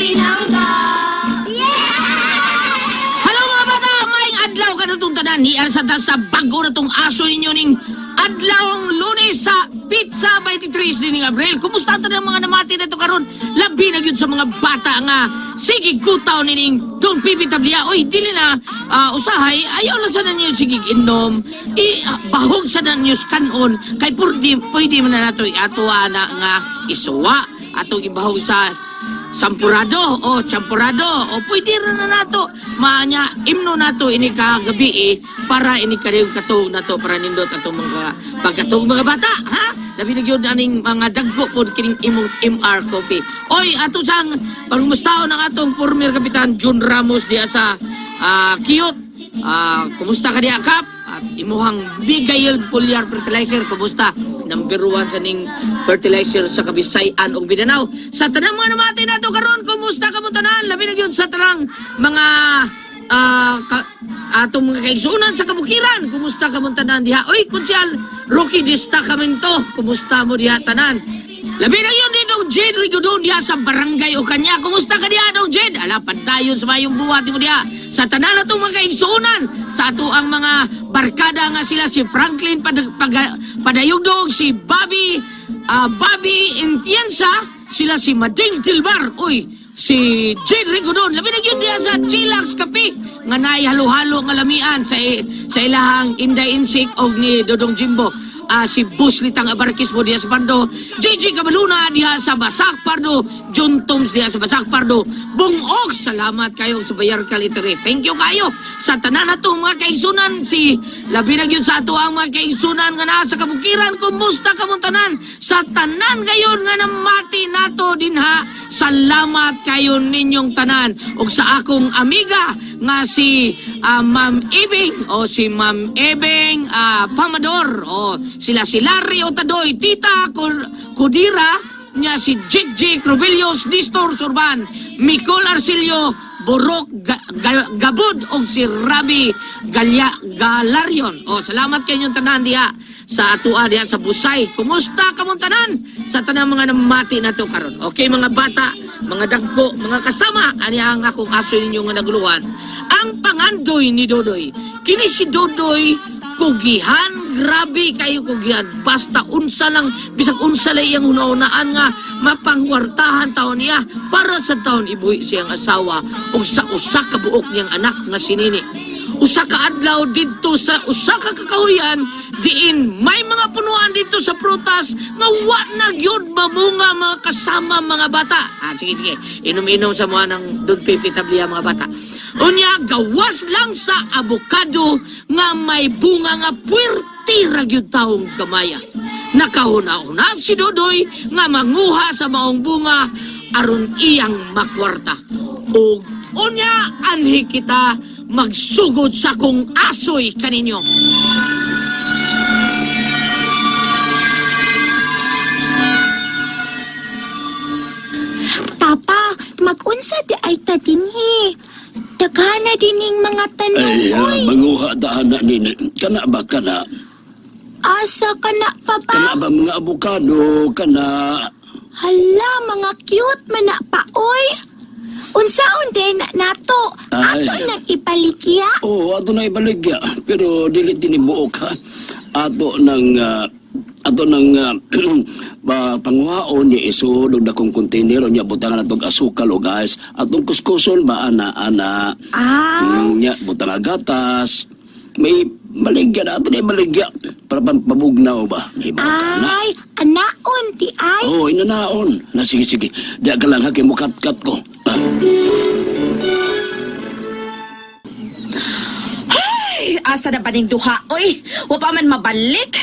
pinangga. Hello mga bata! Maing adlaw ka na itong tanan. Niyan sa bago na itong aso ninyo ning adlawang Lunes sa Pizza 23 ni Abril. Kumusta ang tanang mga namati na ito karon? Labi na yun sa mga bata nga sige gutaw nining Don Pipi Tablia. Oy, dili na usahay. Ayaw na sa nanyo sige inom. Bahog sa nanyo kanon. Kay pwede man na nato ato na nga isuwa. Atong ibahog sa sampurado o champurado o pwede rin na nato maanya imno nato ini kagabi para ini kariyong katong nato para nindot atong mga pagkatong mga bata ha labi na gyud aning mga dagko pod kining imong MR coffee oy ato sang pangumustaon ng atong former kapitan Jun Ramos diya sa Kiyot kumusta ka diya kap at imuhang Bigail Foliar Fertilizer kumusta number 1 sa ning fertilizer sa Kabisayan ug Mindanao. Sa tanang mga namati nato karon, kumusta ka mo tanan? Labi na gyud sa tanang mga atong mga kaigsunan sa kabukiran. Kumusta ka mo tanan diha? Oy, Konsyal Rocky Destacamento, kumusta mo diha tanan? Labi na yun dito, Jed Rigudon diha sa barangay o kanya. Kumusta ka diha daw, Jed? Ala, pantayon sa mayong buwati mo diha. Sa tanan na itong mga kaigsunan, sa ato ang mga barkada nga sila, si Franklin Padayugdog, si Bobby Entienza, sila si Mading Tilbar, oy, si Jed Rigudon. Labi na yun diha sa Chillax Kapi, nga naihalo-halo nga lamian sa ilahang Inday Insik o ni Dodong Jimbo. Si Buslitang Abarkis mo diha sa Pardo, Gigi Cabaluna diha sa Basak Pardo, John Toms diha sa Basak Pardo, Bungog, salamat kayo sa Bayar Kaliteri. Thank you kayo sa tanan natong mga kaigsunan, si labi na gyud sa ato ang mga kaigsunan nga naa sa kabukiran. Kumusta ka mo tanan? Sa tanan gayon nga namati nato dinha, salamat kayo ninyong tanan. Ug sa akong amiga nga si Ma'am Ibing o si Ma'am Ebeng Pamador o sila si Larry Otadoy, Tita Kudira, niya si Jig Rubilios, Distor Surban, Micol Arcilio, Borok Gabud o si Rabi Galarion. O salamat kayo yung tanan diha sa atua diha sa Busay. Kumusta ka mong tanan? Sa tanang mga namati na to karon. Okay mga bata, mga dagko, mga kasama, ani ang akong aso ninyo nga naguluhan. Ang pangandoy ni Dodoy. Kini si Dodoy kugihan, grabe kayo kugihan. Basta unsa lang, bisag unsa lang iyang una-unaan nga mapangwartahan taon niya para sa taon ibuhi siyang asawa o sa usa ka buok niyang anak nga sinini. Usa ka adlaw dito sa usa ka kakahuyan diin may mga punuan dito sa prutas nga wa na gyud mamunga mga kasama mga bata. Sige, inom-inom sa mga ng Don Pipi Tablia mga bata. Unya, gawas lang sa abokado nga may bunga nga puwerti ragyod taong kamaya. Nakahuna-una si Dodoy nga manguha sa maong bunga aron iyang makwarta. O unya, anhi kita magsugod sa kong asoy kaninyo. Papa, mag-unsa di ay ta dinhi. Daghana dining mga tanom, oy. Manguha daan na nini. Kana ba kana? Asa ka na, Papa? Kana ba mga abukado? Kana? Hala, mga cute man na pa, oy. Unsaon din nato? Ay. Ato nang ipaligya? Oo, ato na ibaligya. Pero dili tinibuok ha. Ato nang panguhaon niya isudog na kong kontainero niya butangan atong asukal o guys. Atong kuskuson ba ana-ana. Niya butang gatas. May maligya na. Ato na ibaligya. Para pabugnaw ba? Ay, anaon ti ay. Oo, inanaon. Sige. Diya ka lang hakim mo kat-kat ko. Hey, asa na ba ning duha? Oy, wa pa man mabalik.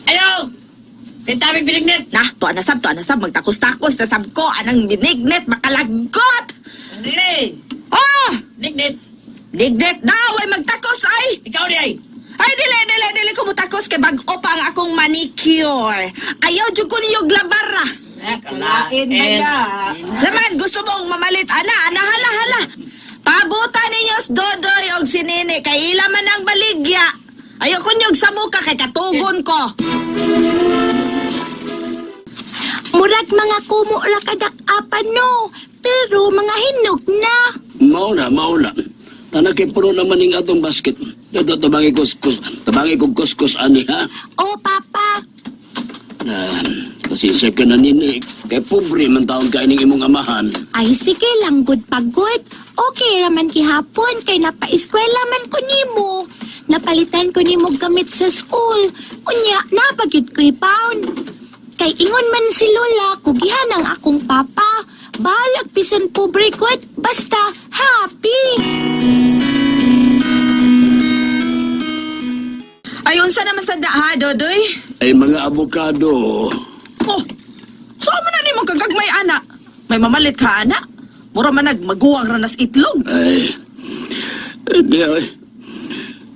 Ayaw! Pintamig binignet! Na, tuan na sab, magtakos-takos na sab ko, anang binignet, makalagot! Hindi! Oh! Nignet! Binignet daw, ay magtakos ay! Ikaw di ay! Ay, dili ko mutakos kay bag-o pa ang akong manicure. Ayaw, dyan ko niyo glabara. Kalain na yan! Naman, gusto mong mamalit, ana, hala. Pabuta ninyo Dodoy og si Nene, kay ila man ang baligya. Ayaw ko niyog sa muka kay katugon ko. Murag mga kumo ra kadak-apan no. pero mga hinog na. Mauna. Tanakay puno naman ning atong basket. Dito tabangi kong kuskus ani ha. O, Papa. Pasensya ka na nini. Kay pobre man taon ka ining imong amahan. Ay, sige lang, good pagod. Okay raman gihapon, kay napa-eskwela man ko nimo. Napalitan ko nimo gamit sa school. Unya, napagyud ko'y pound. Kay ingon man si Lola, kugihan ang akong papa. Balag pisan pobre good, basta happy. Ayon sa naman sa ha, Dodoy? Ay mga abokado. Oh, so man na ni mong kagagmay, anak. May mamalit ka, anak. Mura man nagmaguwang ranas itlog. Ay,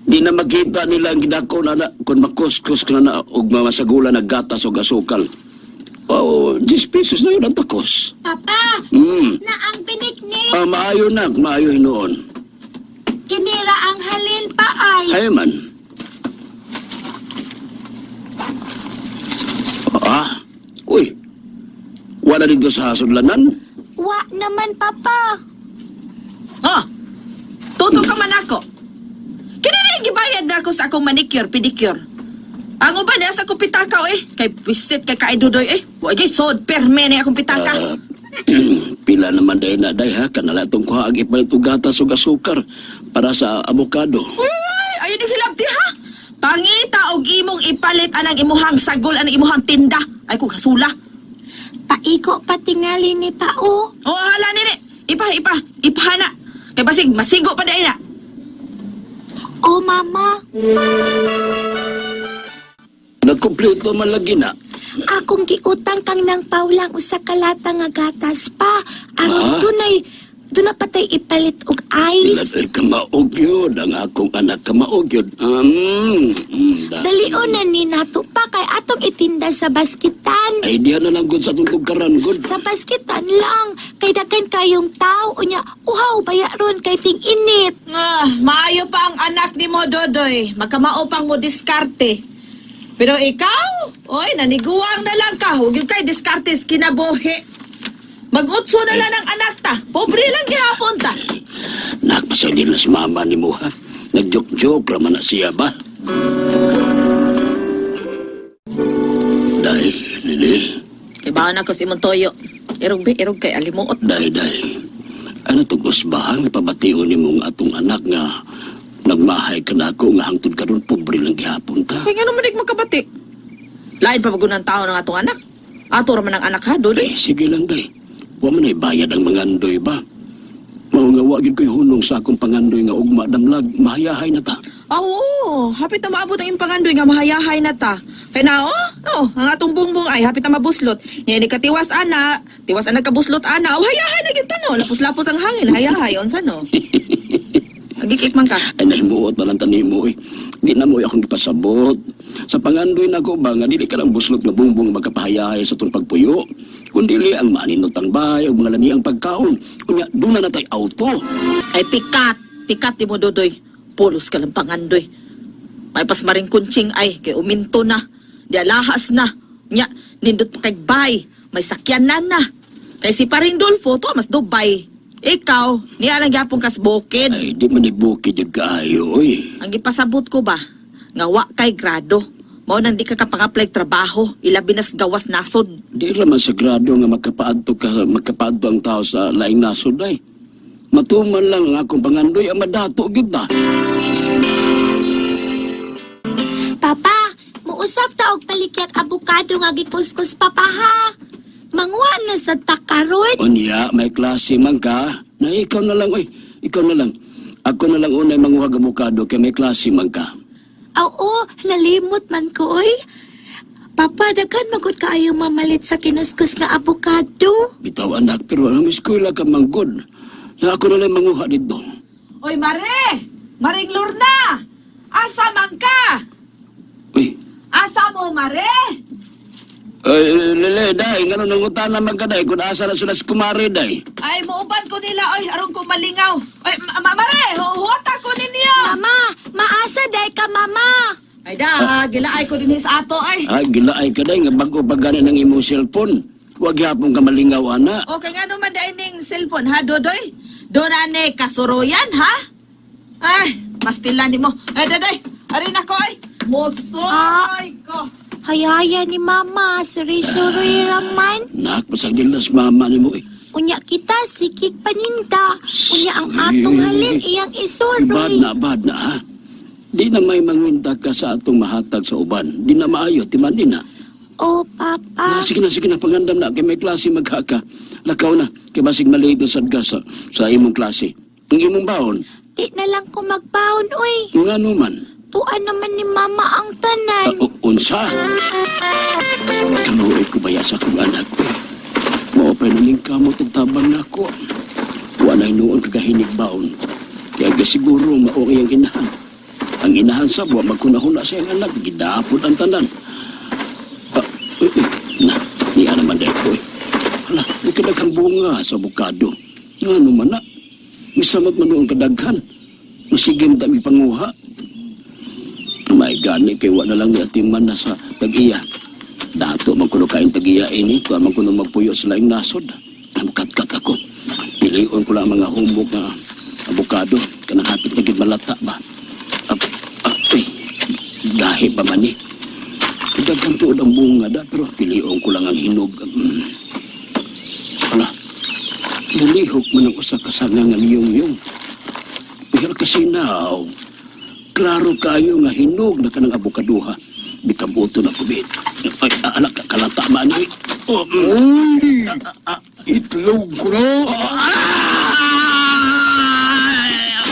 di na makita nila ang gidako na kung makuskus ka na og mamasagula na gatas o asukal. Oh, 10 pesos na yun ang takos. Papa, Hmm. na ang piniknik. Maayo na, maayo hinoon. Kinira ang halin pa ay. Ay man. Uy, wala dito sa hasudlanan. Wa naman, Papa. Oh, tuto ka man ako. Kinina gibayad na ako sa akong manicure, pedicure. Ang uban na sa akong pitaka, Kay visit kay Kaidudoy, Huwag kay sod, perme na akong pitaka. Pila naman day na day ha, kanala itong kuhaagi pa ito gatas o asukar para sa abokado. Uy, ayun yung hilabti, ha? Pangita og imong ipalit anang imuhang sagol, anang imuhang tinda. Ay, kung kasula. Paiko pa tingali ni Pao. Oh, hala, nini. Ipahana. Kay basig, masigo pa dahil na. O, Mama. Nagkumpleto man lagi na. Akong giutang kang nang paulang usa ka lata nga gatas pa. Aron doon na patay ipalit og Sila ice. ay kamaog yun. Ang akong anak kamaog yun. Dalion na ni nato pa kay atong itinda sa basketan. Ay, diyan na lang gud sa itong tugkaran gud. Sa basketan lang. Kay dagan kayong tao. Unya, uhaw baya ron kay ting init. Maayo pa ang anak ni mo, Dodoy. Magkamao pang mo diskarte. Pero ikaw, naniguang na lang ka. Huwag yung kay diskartes kinabuhi. Mag-utso na lang ng anak ta. Pobre lang gihapon ta. Nagpasadil na si mama ni mo ha. Nagjoke-joke raman na siya ba? Dahil, Lili. Ibahan ako si Montoyo. Irog kay alimuot. Dahil. Ano tugos ba ang pabatiw ni mong atong anak nga nagmahay ka na ako nga hangtod ka ron pobre lang gihapon ta. Kaya nga naman magkabati. Lain pa bagunang tao ng atong anak. Ato raman ang anak ha, Dodoy. Ay, sige lang day. Wa man ay bayad ang mga andoy ba? Mao nga wagin ko'y hunong sa akong pangandoy nga ugma damlag, mahayahay na ta. Oo, hapit na maabot ang impangandoy nga mahayahay na ta. Kaya na, ang atong bungbong ay hapit na mabuslot. Ngayon ni katiwas ana, tiwas ana kabuslot ana, hayahay na gyud no. Lapos-lapos ang hangin, hayahay, onsa no? Agikik man ka. Ay nahimuot na lang tanimo eh. Di na mo akong ipasabot. Sa pangandoy na ko ba nga dili ka lang buslot nga bungbong magkapahayahay sa itong pagpuyo. Kundili ang maninot ang bahay o mga lami ang pagkaon. Kunya, doon na natay auto. Ay pikat ni mo Dodoy. Pulos ka lang pangandoy. May pas maring kunching ay, kay uminto na. Di alahas na. Nya, nindot pa kay bay. May sakyan na. Kay si paring Dolfo, to mas Dubai. Ikaw, niya lang gyapon kas bukid. Ay, di man ibukid yung kaayo, oy. Ang ipasabot ko ba, nga wa kay grado. Mao nang di ka kapang-apply trabaho, ilabi nas gawas nasod. Di raman sagrado nga magkapaadto ang tao sa laing nasod ay. Matuman lang ang akong pangandoy ang madato gyud ta. Papa, muusap ta og palikyat abukado nga gikuskus papa ha. Mangwa na sa takaron. Unya, may klase man ka. Na ikaw na lang, oy. Ikaw na lang. Ako na lang unay manguhag abukado kay may klase man ka. Oo, nalimot man ko oy. Papa, daghan magud kaayo mamalit sa kinuskus nga abukado. Bitaw anak, pero ang eskwela ka manggod. Na ako na lang manguha dito. Oy Mare! Maring Lorna! Asa man ka? Uy, Asa mo Mare? Lele, day, ngano nangutana man ka, day, kung asa na sila sa kumari, day. Ay, muuban ko nila, oy, aron ko malingaw. Oy, Mare, huwata ko ninyo. Mama, maasa day ka mama. Ay da, gilaay ko din sa ato, ay. Ay, gilaay ka, day, nga bago pa gani ng imong cellphone. Wag yapon ka malingaw, ana. Okay nga naman dahil ning cellphone, ha, Dodoy? Doon na ni kasuroyan, ha? Ay, pastilan ni mo. Ay, Dodoy, arin ako, ay. Mosoy ko. Hayaya ni Mama, suri-suri raman. Nak, pasagdilas mama ni mo eh. Unya kita, sikik paninda. Unya ang atong halin, iyang Bad na ha. Di na may manginta ka sa atong mahatag sa uban. Di na maayo, timan din na. Oh, Papa. Sige na, pangandam na. Kay may klase maghaka. Lakaw na, kay basig maliit na sadga sa imong klase. Ang imong baon, Di na lang ko magbaon, uy. nga naman. Tuan naman ni Mama ang tanan. Unsa? Kaluoy ko baya sa akong anak ko. Maopay na ning kamot at tabang na ako. Wala noon kagahinig baon. Kaya gasiguro maong iyang inahan. Ang inahan sa buwa, magkunahuna sa iyang anak. Gidapot ang tanan. Niya naman dahil ko eh. Hala, may kadaghang bunga sa bukado. Nga naman na. Misamot man noong kadaghan. Masigim dami panguha. May gani kay wala lang ni atiman na sa tag-iya. Dato man kuno kain tag-iya ini, tuwa man kuno magpuyo sa laing nasod. Mukat-kat ako. Pilion ko lang mga humok na abukado. Kanang hapit na gid malata ba. Gahi pa man eh. Dagang tuod ang bunga da, pero pilion ko lang ang hinog. Hala, nalihok man ang usa kasangang ang yung-yung. Pero kasi now, klaro kayo nga hinog na kanang abokaduha. Bikabuto na kubit. Ay, alak, kalata man eh. Uy! Itlog ko na!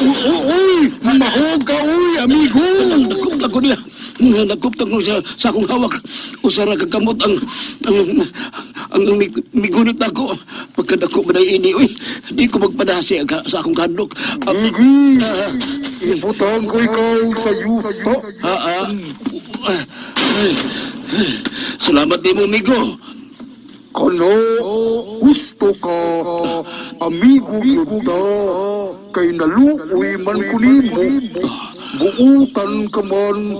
Uy! Mahog ka, uy, amigo! Nagkuptag ko niya. Nagkuptag ko sa akong hawak. Usara kagamot ang migunit ako. Pagkadako ba na ini, uy, di ko magpadasi sa akong kandok. Igi! Ibutang ko ikaw sa yuta. Salamat din mo, migo. Kano, gusto ka, amigo yuta, kay naluoy man kunimo. Buutan ka man,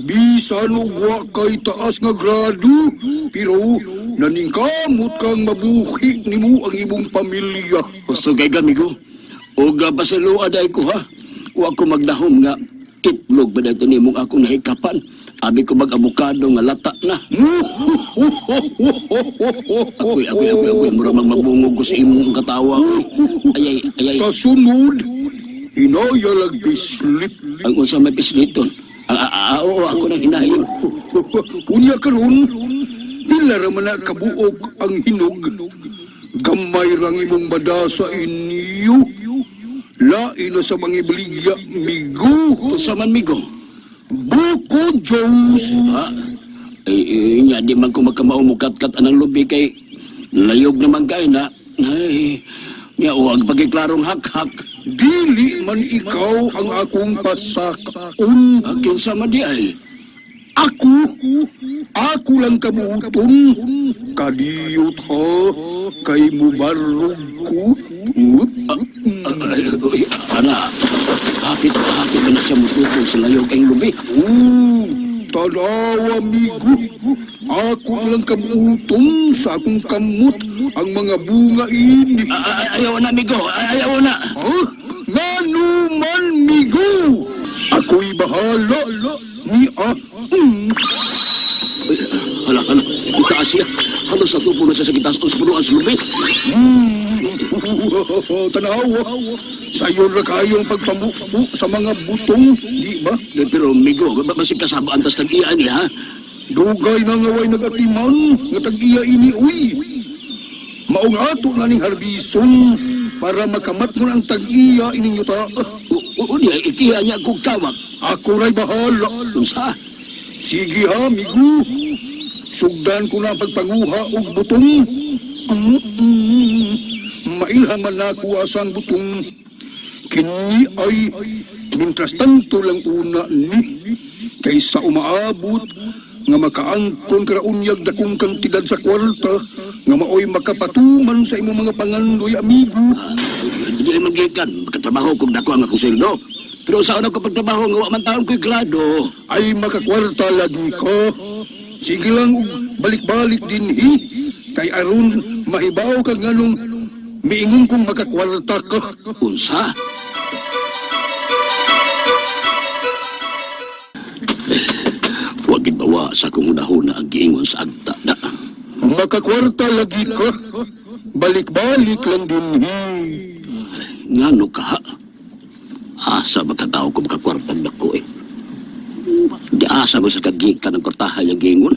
bisan ugwa kay taas nga grado, pero naningkamot kang mabuhi nimo ang imong pamilya. Gusto kay gamigo. Uga ba sa luaday ko ha? Wa ko magdahom nga itlog ba dito ni mong akong nahikapan. Abi ko mag-abukado nga lata na. Ako'y mura magbungog ko sa imong katawa. Ayay. Sa sunod, hinayalag bislit. Ang unsa may pisliton. Oo, ako nang hinayon. Unya karon, pila ra man na kabuok ang hinog. Gamay rang imong madasa inyo. Lain na sa mga ibaligya, migo. Unsa man migo? Buko Diyos. Nya di man ko magkamaumukat-kat anang lubi kay layog naman kay na. Ay, nya uwag pagiklarong hak-hak. Dili man ikaw ang akong pasakaon. Akin sa di ay. Ako lang kabuton. Kadiyot ha, kay mubarog ko. Ana, hapit ka na siya mututong sa layog ang lubi. Tanaw, amigo. Ako lang kabuton sa akong kamot ang mga bunga ini. Ayaw na, migo. Ayaw na. Ngano man, migo. Ako'y bahala. Hala. Itaas siya. Halos sa tupo na siya sa kitas sa punuan sa lubi. Tanaw, sayo na kayong pagpamukpo sa mga butong, di ba? Pero, migo, basig kasabaan tas tag-iya niya, ha? Dugay na ngaway nagatiman, nga tag-iya ini, uy. Maong ato na ning harbison, para makamat mo ang tag-iya ininyo ta. Niya, ikiha niya kong tawag. Ako ray bahala. Unsa? Sige ha, migo. Sugdan ko na ang pagpanguha og butong. Mailhaman na ako asang butong. Kini ay mintras tanto lang una ni. Kaysa umaabot nga makaangkon karaunyag dakong kantidad sa kwarta nga maoy makapatuman sa imong mga pangandoy, amigo. Hindi ay magikan. Magkatrabaho kung dako ang akong sildo. Pero saan ako pagtrabaho nga man taon ko'y grado? Ay makakwarta lagi ka. Sige lang, balik-balik din hi. Kay aron mahibaw ka nganong miingon kong makakwarta ka. Unsa? Huwag bawa sa kung unahuna ang giingon sa agta na. Makakwarta lagi ka. Balik-balik lang din. Ngano ka ha? Asa magkatao ko makakwartang dako eh. Di asa mo sa kagikan ng kwartahan yung giingon.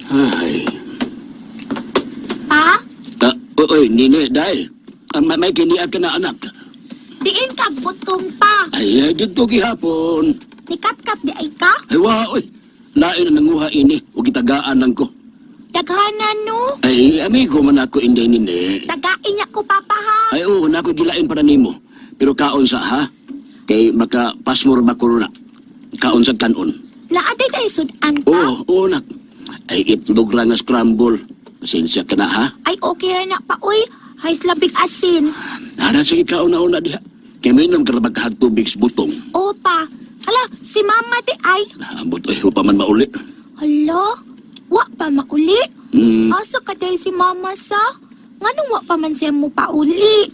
Ay. Pa, Oy, nini, dahil. May kiniag ka na anak. diin kag butong pa. Ay, dito gihapon. Nikat-kat di ay ka? Ay, oy. Lain na nanguha ini. O gitagaan lang ko. Daghanan no. Ay, amigo man ako inday nini. Dagain niya ko papa ha. Ay, oo, na ako gilain para nimo. Pero kaon sa ha? Kay maka-pasmor ba ko na? Kaon sa kanon. Naaday tayo sudan pa. Oo, nak. Ay, itlog lang nga scramble. Pasensya ka na, ha? Ay okay ra na pa uy. Hays labig asin. Nara, sige kauna-una diha. Kay minom ka na magkahag tubig sa butong. Opa. Hala, si mama di ay. Ambot, ay, pa man mauli. Hala, wa pa mauli. Asa ka day si mama sa? Nganong wa pa man siya mo pauli?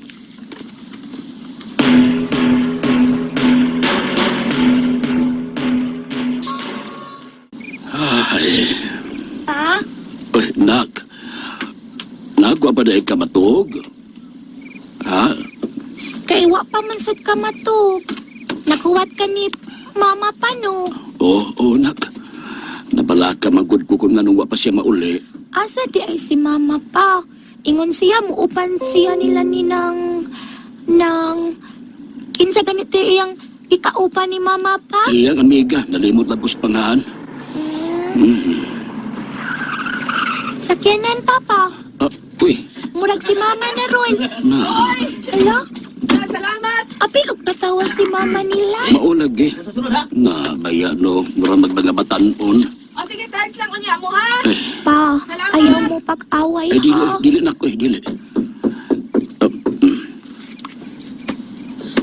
Ay, Pa? ay, nak. Nagwa ba na ikamatog? Ha? Kay wa pa man sad ka matug. Nakuwat ka ni mama pa no. Oo, nak. Nabalaka magud ko kung nganong wa pa siya mauli. Asa di ay si mama pa? Ingon siya, muupan siya nila ni nang kinsa ganito iyang ikaupa ni mama pa? Iyang amiga, nalimot lang ko sa pangahan. Sakyanan papa. Uy, Murag si mama na ron. na. Hala, Salamat! apilog natawa si mama nila. Maulag eh. Na, baya no, mura magbangabatanon. O sige, thanks lang unya mo ha! Pa, ayaw mo pag-away Ay, ha. dili na ko eh, dili.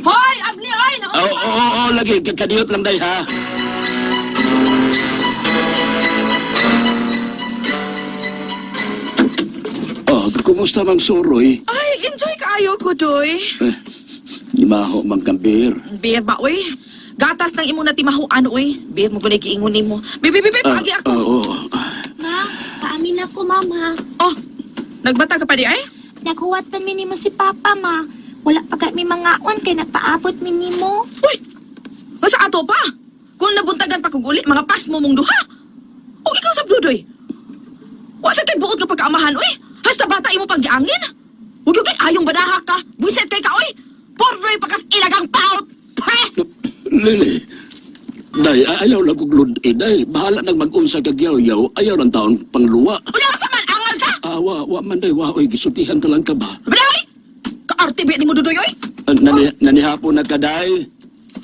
Hoy! Abli, oy! Oo, lagi. Kadiyot lang day, ha? Oh, kumusta mang suroy? Ay, enjoy kaayo ko, doy. Di maho mang kambir. Beer ba, oy? Gatas ng imo na timahuan, oy. Beer mo gunay giingon nimo. Bibi, pagi ako. Oo. Ma, paamin ako mama. Oh, nagbata ka pa di ay? Naghuwat pa minimo si papa ma. Wala pa kami mga on kay nagpaabot minimo. Uy! Masa ato pa? Kung nabuntagan pa kong uli, mga pas mo mong duha. O ikaw sa bludoy. Wasa kay buod ka pagkaamahan, oy. Hasta bata imo pang giangin. Huwag yung kay ayong badaha ka. Buiset kay ka, oy. Pornoy pakas ilagang paut. Heh! Lili. Day, ayaw lang kong lud eh. Day, bahala nang mag-unsa kag yaw-yaw. Ayaw lang taon pangluwa. Wala ka sa man, angal ka. Wa man day, oy, gisutihan ka lang ka ba? Baday! Ka-RTB ni mo dudoy, oy. Nanihapon na ka, day.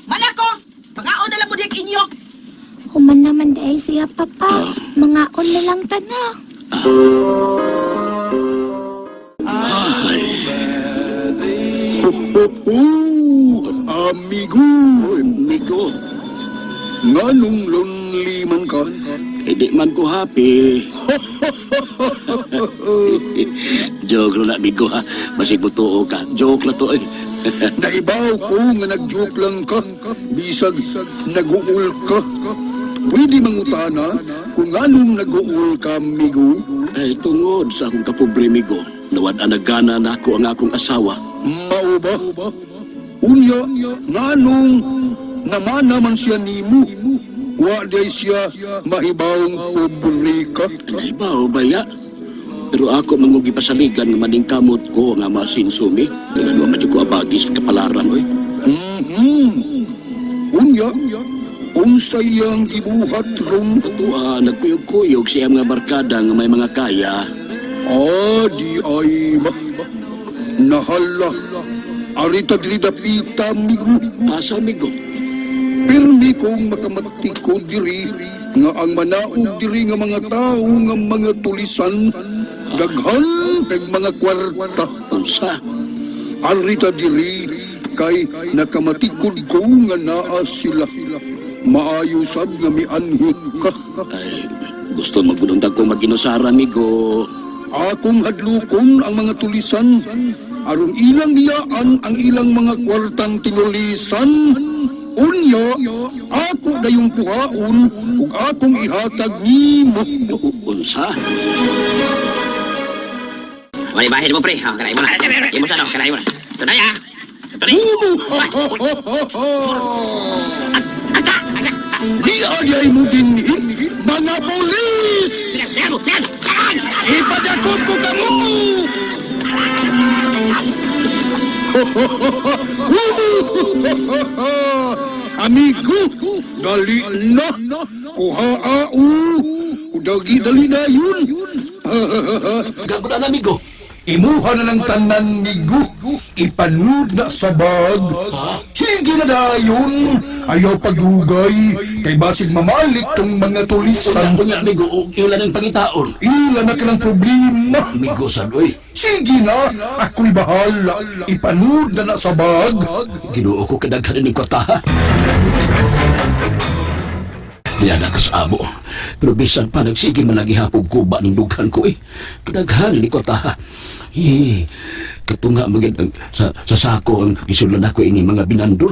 Malako! Pangaon na lang mo diyak inyo. Human naman dahil siya papa. Mga on na lang tana. Amigo, Miko, nganong lonely man ka? hindi man ko happy. Joke lang na, Miko, ha? Masig mo tuo ka. Joke lang to, eh. Naibaw ko nga nag-joke lang ka, bisag nag-uul ka. Pwede mangutana kung anong nag-uul ka, amigo. Ay, tungod sa akong kapobre, Miko. Nawad anagana na ako ang akong asawa. Mao ba? Unya, nganong naman naman siya nimo. Wa day siya mahibawong pobre ka. Ay ba, o baya? Pero ako mangugi pasaligan nga maning kamot ko nga masinsumi. Dagan mo medyo ko abagis kapalaran, oy. Unya, unsa iyang gibuhat ron? Tuwa, nagkuyog-kuyog siya mga barkada nga may mga kaya. Di ay ba? Nahala. Arita diri dapita, amigo. Asa, Miko? Pirmi kong makamati ko diri nga ang manaog diri nga mga tao nga mga tulisan daghan kay mga kwarta. Unsa? Arita diri kay nakamatikod ko nga naa sila. Maayo sab nga mianhi ka. Ay, gusto magbununtag kong mag-inusara, Miko. akong hadlukon ang mga tulisan aron ilang biyaan ang ilang mga kwartang tinulisan. Unya, ako dayong kuhaon ug akong ihatag nimo. Unsa? Wala bahin mo, pre. Oh, kanain mo na. Kanain mo sa ano, kanain mo na. Tunay, ah. Tunay. Di ayay mo din mga polis! Sigan mo, sigan! Ipadakot ko kamo! Amigo, dali na! Kuhaau! Udagi dali na yun! Gago na amigo. Imuha na ng tanan migo, ipanood na sa bag. Sige na dayon, ayaw pagdugay, kay basig mamalik tong mga tulisan. Kunya amigo, og ilan ang pangitaon. Ilan na ka ng problema. Amigo sadoy. Sige na, ako'y bahala. Ipanood na sa bag. Ginuo ko kadaghan ni kwarta. Diyan ako sa amo. Pero bisan pa nagsige malagi hapog kuba ng dughan ko eh. Kadaghan ni kwarta. Katunga magid sa sako ang isulan ako ini mga binandol.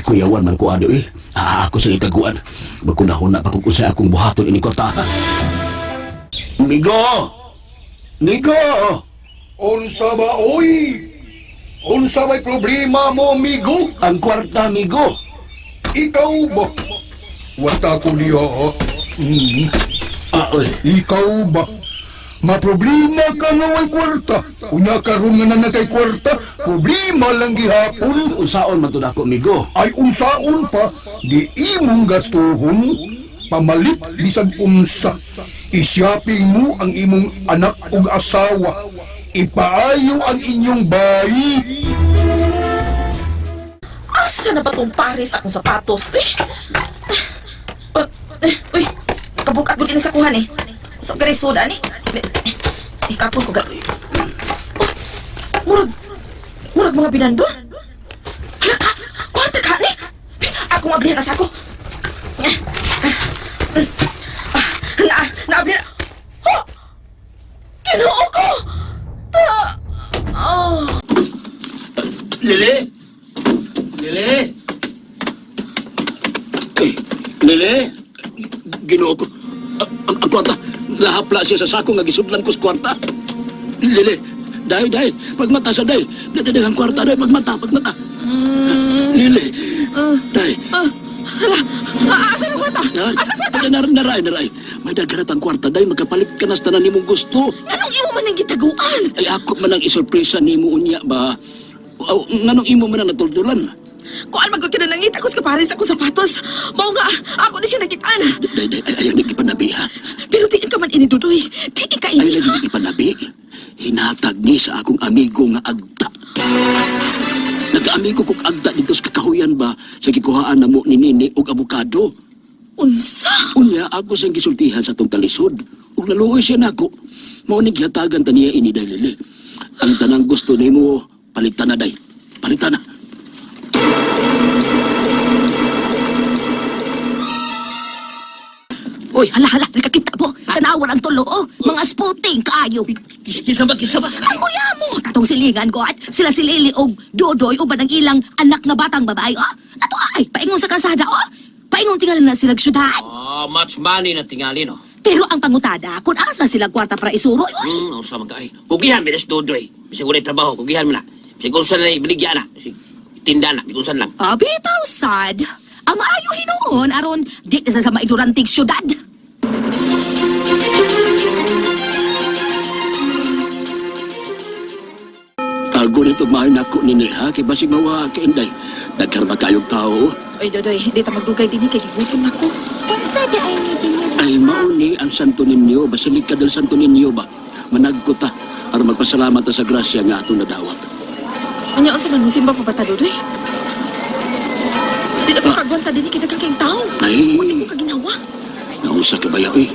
Kuyawan man ko ado eh. Ako sa itaguan. Magkunahon na pa kung sa akong buhaton ini kwarta. Migo! Migo! Unsa ba, oy? Unsa may problema mo, migo? Ang kwarta, migo! Ikaw ba? Wata ko niya, ha? Oy. Ikaw ba? Maproblema ka nga way kwarta. Unya karon nga na kay kwarta, problema lang gihapon. Unsaon man to nako, migo? Ay unsaon pa, di imong gastuhon, pamalit bisag unsa. I-shopping mo ang imong anak ug asawa. Ipaayo ang inyong bayi. Asa na ba tong pares akong sapatos? Uy, kabuka ko din sa kuhan eh. So, gari soda ni. Kapon ko murag mga binandol. Hala ka, kwarta ka ni. Ako mablihan na sa ako. Naablihan. Oh! Kinuo ko! Lili! Lili! Lili! Ginoo ko. Ang kwarta. Lahapla siya sa sako nga gisudlan ko sa kwarta. Lili! Day! Pagmata sa day! Natadagang kwarta, day! Pagmata! Lili! Day! Hala! Asa na kwarta? Asa kwarta? Naray! May dagharat ang kwarta, day! Magkapalit ka na sa tanan nimong gusto. Anong imo man ang gitaguan? Ay ako man ang isurpresa nimo unya ba? Nganong imo man ang natuldulan? Kuan magod ka na nangita ko sa pares akong sapatos. Mao nga, ako na siya nakitaan. Day, ayaw ni ipanabi ha. Pero diin ka man inidudoy. Diin ka Ayaw ini lagi ha. ni ipanabi. Hinatag ni sa akong amigo nga agda. Nag-amigo kong agda dito sa kakahuyan ba sa gikuhaan na mo ni Nini og abukado. Unsa? Unya ako siyang gisultihan sa tong kalisod. Ug naluoy siya nako. Mao ni gihatagan ta niya ini Lili. Ang tanang gusto nimo palitan na day. Palitan na. Uy, hala, nakakita po. Tanawan ang tulo, oh. Mga spooting, kaayo. Kisa ba? Ang kuya mo, tatong silingan ko at sila si Lily o Dodoy o ba ng ilang anak nga batang babae, oh. Ato ay, paingon sa kasada, oh. Paingon tingalan na sila syudad. Much money na tingali, no? Pero ang pangutada, kung asa sila kwarta para isuro, uy. Usa man ka ay. Kugihan, minas Dodoy. Bisag unay trabaho, kugihan mo na. Bisag kung saan na ibaligya na. Bisag tinda na, bisag kung saan lang. Bitaw, sad. Ang maayo hinuon, aron, di na sa maiduranting syudad. Ago nito mahin ako ni Neha kay basig mawa kay Inday. Daghan ba kayong tao? Oy, Dodoy, di ta magdugay din kay gigutom nako. Unsa di ay ni din Ay mauni ang santo ninyo, Basilika del Santo Ninyo ba? Managko ta aron magpasalamat ta sa grasya nga atong nadawat. Anya unsa man musimba pa bata, Dodoy? Di na ko kagwanta din kay daghang tao. Ay, Di ko kaginawa. naunsa ka ba yaoy?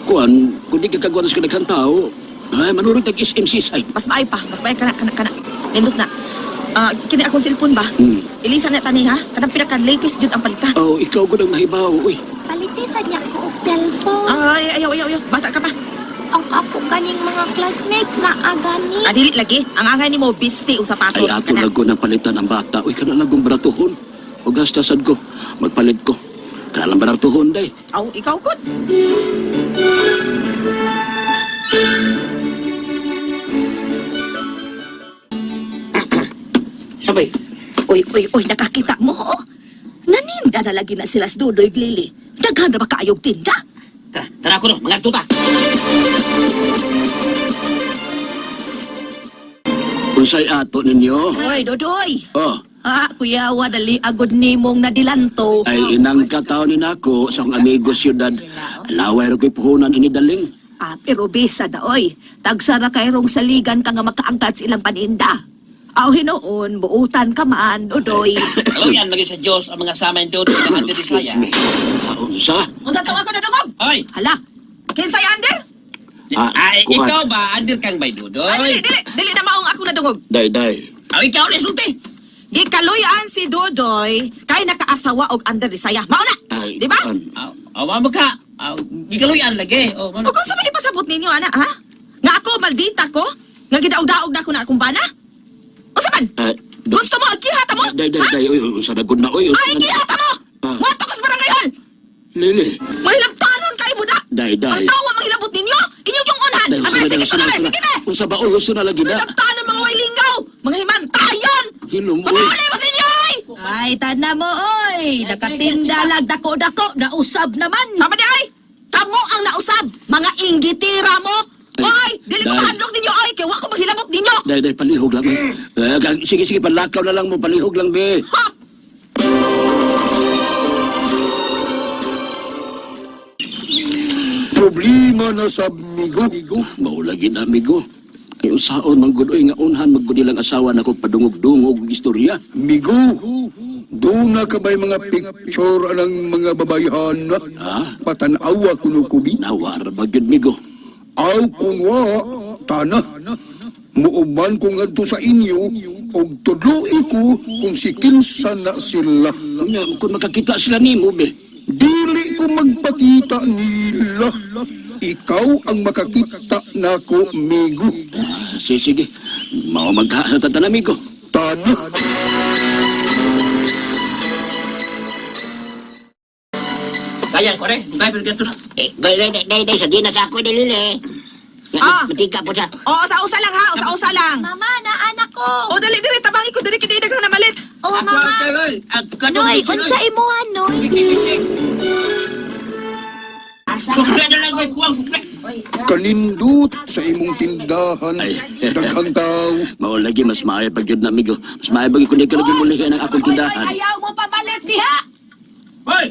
Kuan, kung di ka kagwatas ka daghang tao, ay manurog tag SMC side. Mas maay kana. Nindot na. Kini akong cellphone ba? Ilisan na tani ha. Kanang pinaka-latest jud ang palitan. Oh, ikaw gud ang mahibaw, uy. Palitisan niya ko og cellphone. Ay, ayaw. Bata ka pa. ang ako kaning mga classmate na agani. Adili lagi, ang angay ni mo bisti o sapatos. Ay ato lago ng palitan ang bata. Uy, kana lagong baratuhon. O gastasan ko, magpalit ko. Kana lang baratuhon, day. Aw, ikaw good. Sabay. Uy, nakakita mo, oh. Naninda na lagi na sila sa Dudoy Glili. Daghan na ba kaayog tinda? Tara ko no, mga tuta. Unsay ato ninyo? Uy, Dodoy. Oh, Kuya, wadali agod nimong nadilanto. ay inang kataw ni nako sa akong amigo siyudad. Laway ro ko'y puhunan inidaling. Pero bisa da, oy. Tagsara kay rong saligan ka nga makaangkat silang paninda. Aw, hinoon, buutan ka man, Dodoy. Alam yan, maging sa Diyos ang mga sama yung doon ng Ander Isaya. Unsa? Unsa to ako na dungog? Hoy! Hala, kinsay Ander? kuha. Ikaw ba, Ander kang may dudoy? Dili na maong ako na dungog. Day. Ikaw ulit, sulti. Gikaluyan si Dodoy kay nakaasawa og Ander Isaya. Mauna, Ay, di ba? Awa mo ka. Gikaluyan lagi. O kung sa may ipasabot ninyo, ana, ha? Nga ako, maldita ko? Nga gidaog-daog na ko na akong bana? O saman? Gusto mo, kihata mo? Day. Uy, unsa dagod na, uy. Ay, kihata mo! Wato ka sa barangay hall! Lili. Mahilamtanon kay mo na! Day. Ang tawa manghilabot ninyo, inyo yung unhan! Abay, sige be! Unsa ba, uy, gusto na lagi na. Mahilamtanon mga wailingaw! Mga himantayan! Hilom, uy. Mamuli mo sa inyo, oy! Ay, tanda mo, oy. Nakatinda lag dako-dako, nausab naman. Sama di ay! Kamu ang nausab! Mga inggitira mo! Oy! Dili ko Day. mahadlok ninyo, oy! Kaya wako maghilabot ninyo! Day, palihog lang. Sige, panlakaw na lang mo, palihog lang, be. Ha! Problema na sa migo. Maulagi na, amigo. Ay, usaon, manggudoy nga unhan, maggudi lang asawa na ko padungog-dungog istorya. Migo, doon na ka ba'y mga picture ng mga babayhan na patanawa kunukubi? Nawar ba yun, migo? Aw kung wa, tana. Muuban ko ngadto sa inyo, og tudluin ko kung si kinsa na sila. Nga, kung makakita sila ni mo, be. Dili ko magpakita nila. Ikaw ang makakita nako, migo. Sige. Mao maghahatan, amigo. Tana. Kaya ko rin. Gaya pero ganito na. Day, sa di na sa ako dilili. Matika po siya. O, usa-usa lang ha! Usa-usa lang! Mama, na anak ko. O, dali, tabangi ko, dali, kita na malit! Oh, mama. Noy, unsa imuhan, Noy? Sukle na lang may kuwang sukle. Kanindot sa imong tindahan. Ay. Daghang tao. Maulagi, mas maayo pag yun na, amigo. Mas maayo pag kundi ka lagi mulihin ang akong tindahan. Ayaw mo pabalit diha. Hoy!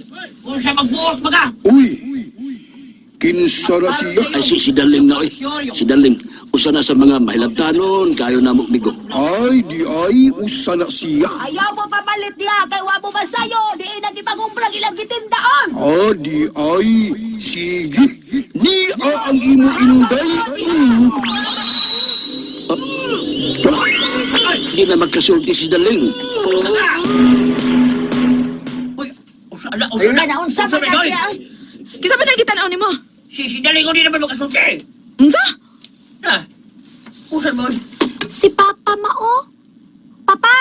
Kung siya magbuot mo ka. Uy, kinsa na siya? Ay, si Daling na, oy. Si Daling. Usa na sa mga mahilabtanon, kayo na mo, amigo. Ay, di ay, usa na siya. Ayaw mo pabalit diha kay wa mo masayo. Di nagipagumprang ilang gitindaon. Ah, di ay, sige. Niya ang imo inday. Hindi na magkasulti si Daling. Uy! Unsa na, hoy! Kisa ba nagitanaw ni mo? Si Daling ko di naman makasulti. Unsa? Unsa mo? Si Papa Mao. Papa,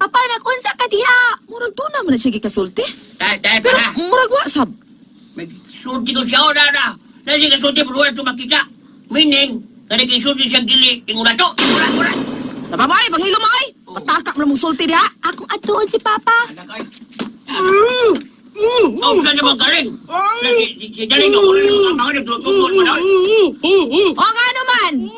nagunsa ka diha. Murag tuna mo na siya gikasulti. Dahil Pero pa na. murag wasab. May sulti ko siya o na. Nasi ka sulti pero wala ito makita. Meaning, naging sulti siya gili. Inguna to. Ura. Sa babae, paghilo mo ay! Patakak mo na mong sulti diha. Akong atuon si Papa. Oh, saan naman galing? Si Daling ko. Ang mga nagtutulog mo na. O nga naman!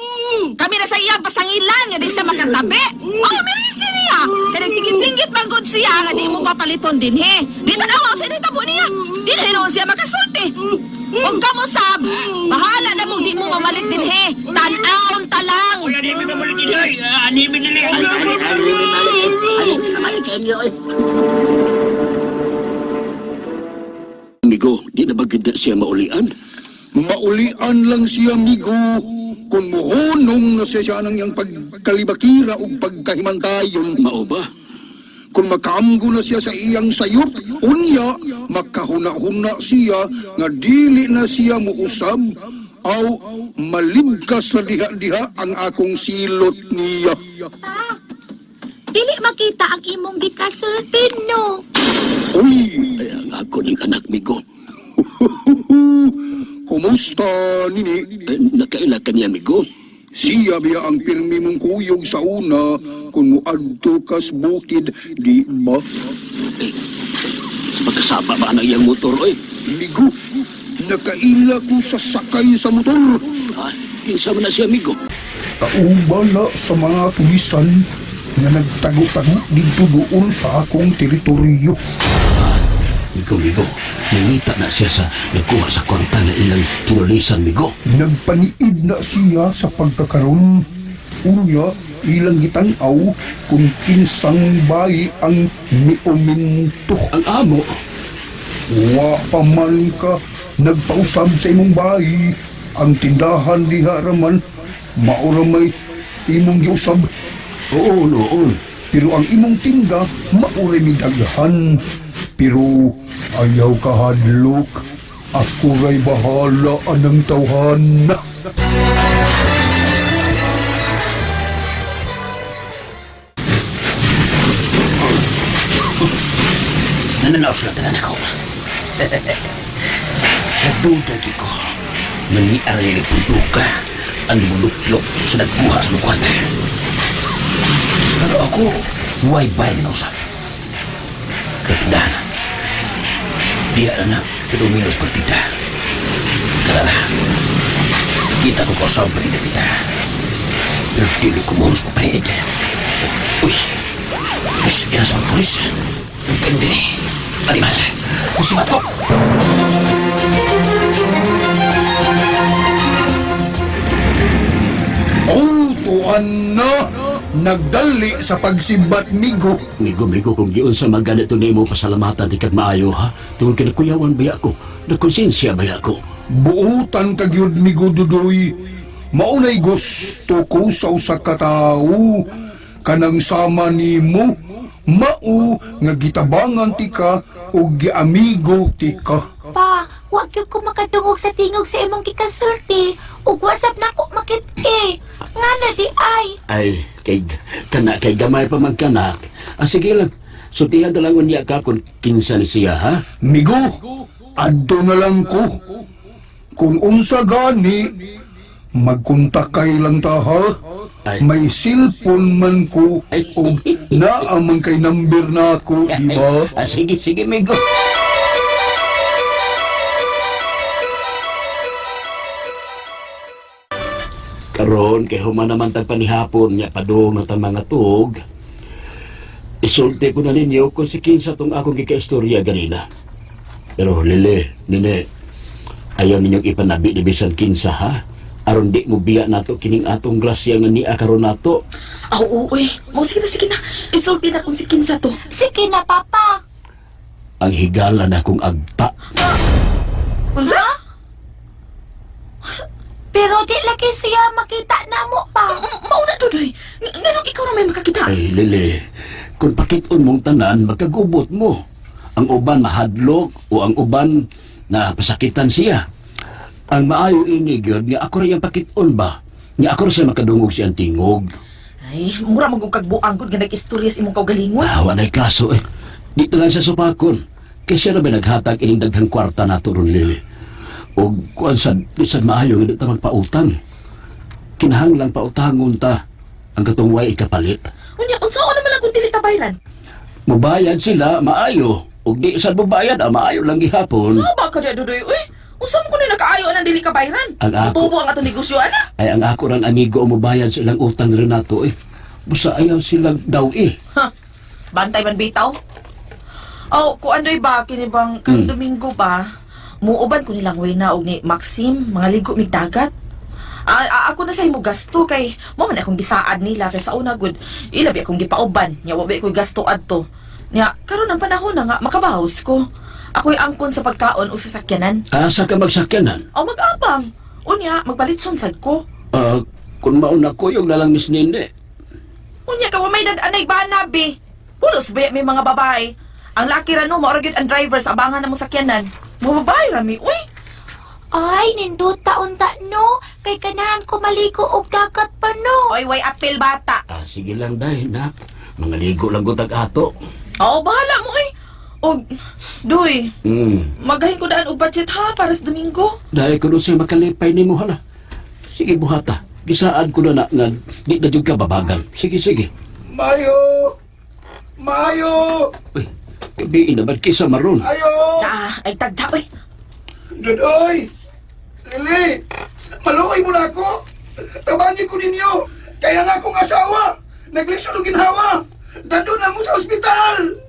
Kami na sa iya pasangilan nga di siya makatabi. Oh, merisi niya! Kaya singit-singit manggod siya nga di mo papaliton din he. Di tanawa sa initabo niya. Di na hinoon siya makasulti. Huwag ka mo sab. Bahala na mong di mo mamalit din he. Tanaon ta lang. Uy, ano yung mamalit nila? Ano yung nila? Amigo, di na ba gid na siya maulian? Maulian lang siya, migo. Kung muhunong na siya ng iyang pagkalibakira o pagkahimantayon. Mao ba? Kung makaamgo na siya sa iyang sayop, unya, makahuna-huna siya nga dili na siya muusab Aw, maligkas na diha-diha ang akong silot niya. Pa, dili makita ang imong gikasultin, no? Uy, Ay, ang ako ng anak migo. kumusta nini? Nakaila ka niya migo. Siya biya ang pirmi mong kuyog sa una kung muadto kas bukid, di ba? Magkasaba ba ang iyang motor, oy? Migo, nakaila ko sa sakay sa motor. Ah, kinsa man na siya migo. Kaubala sa mga tulisan nga nagtago-tago dito doon sa akong teritoryo. Migo, nangita na siya sa nagkuha sa kwarta na ilang kinulisan, migo. Nagpaniid na siya sa pagkakaroon. Unya, ilang gitanaw kung kinsang bayi ang miuminto. Ang amo, Wa pa man ka nagpausab sa imong bayi. Ang tindahan diha raman, maura may imong giusab. oo, noon. Pero ang imong tinda, maura may daghan. Pero ayaw ka hadlok. Ako ray bahala anang tawhana. Nananaos lang tanan ako. Nagduda ko. Maniara niya ng punduka ang lumulupyok sa nagbuha sa kwarta. Pero ako, huwag bayan na usap. Katindahan na. Diya na piluminos pagtinda. Kalala, kita ko kausap pagtinda-pinda. Pero dili ko mohos pa pahinig. Uy, mas yan sa mga polis. Pwede ni, animal. Musibat ko. Oh, tuan na! Nagdali sa pagsimbat migo. Migo, kung giyon sa mga ganito na mo pasalamatan di kag maayo, ha? Tungkol kinakuyawan baya ko, nagkonsensya baya ko. Buutan kagyud migo dudoy. Maunay gusto ko sa usa ka tawo. Kanang sama nimo. Mao nga gitabangan tika o giamigo tika. Pa, wag gyud ko makadungog sa tingog sa imong gikasulti. Ug wasap na ko makit-i. Ngano di ay? Ay, kay gamay pa man kanak. Ah, sige lang. Sutihan na lang niya ka kung kinsa ni siya, ha? Migo, adto na lang ko. Kung unsa gani, magkontakay lang ta ha. Ay. May cellphone man ko Ay. o naamang kay number na ako, di ba? Ah, sige, Migo. Karon kay human naman tag panihapon niya padung ng mga tug. Isulti ko na ninyo kung si kinsa tong akong gikaistorya ganina. Pero Lile, Nine, ayaw ninyong ipanabi ni bisan kinsa, ha? Aron di mo biya nato kining atong grasya nga niya karon nato. Aw, uy. Mo sige na. Isulti na kung si kinsa to. Sige na, Papa. Ang higala na kong agta. Unsa? Pero di lagi siya makita na mo pa. Mauna, Dudoy. Nganong ikaw na may makakita? Ay, Lili, kung pakiton mong tanan, magkagubot mo. Ang uban mahadlok o ang uban na pasakitan siya. Ang maayo ini gyud nga ako rin yung pakiton ba? Nga ako rin siya makadungog siyang tingog. Ay, mura magugkagbuang kung nag-istorya sa imong kaugalingon. Wanay kaso eh. Dito lang siya supakon. Kaya siya na ba naghatag ining daghang kwarta nato ron, Lili? O kuan sa bisan maayo nga di ta magpautang. Kinahanglang pautangon ta ang katungway ikapalit. Unya, unsa naman lang kung dili ta bayran? Mubayad sila, maayo. O di sa mubayad, maayo lang gihapon. Sa ba ka diya, Dudoy? Uy, unsa mo kunin nakaayo ang dili ka bayran? Ang ako- Tubo ang atong negosyo, ana? Ay, ang ako rang amigo ang mubayad sa ilang utang rin nato eh. Busa ayaw silang daw eh. Ha? Bantay man bitaw? Oh, ko andoy ba kini bang kan Domingo ba? Muuban ko nilang way na og ni Maxim, mga ligo mig dagat. Ako na sa imo gasto kay mo man akong gisaad nila kay sa una gud ilabi akong gipauban nya wa ko gasto adto. Nya karon ang panahon na nga makabahos ko. Ako'y angkon sa pagkaon o sasakyanan. Asa ka magsakyanan? O mag-abang. Unya magpalitson sad ko. Kung mauna ko yung nalang Miss Nene. Unya ka wa may dadanay ba nabi? Pulos ba may mga babae? Ang laki ra no maura gyud ang driver sa abangan na mo sakyanan. Mga babae rami, uy. Ay, nindot taon-ta no. Kay ganahan ko maligo og dagat pa no. Oy, way apil bata. Sige lang, day, nak. Mga ligo lang gutag ato. Oo, bahala mo eh. Og, Doy, Hmm. magahin ko daan og budget ha para sa Domingo. Dahil ko doon siya makalipay ni mo, hala. Sige, buhata. Gisaan ko na nga di na ka babagan. Sige, sige. Mayo! Mayo! Uy, gabiin na ba't kisa maron? Ayo! Ay tagda, oy. Dodoy! Lili! Malukay mo na ako! Tabangin ko ninyo! Kaya nga akong asawa! Naglisulugin hawa! Dado na mo sa ospital!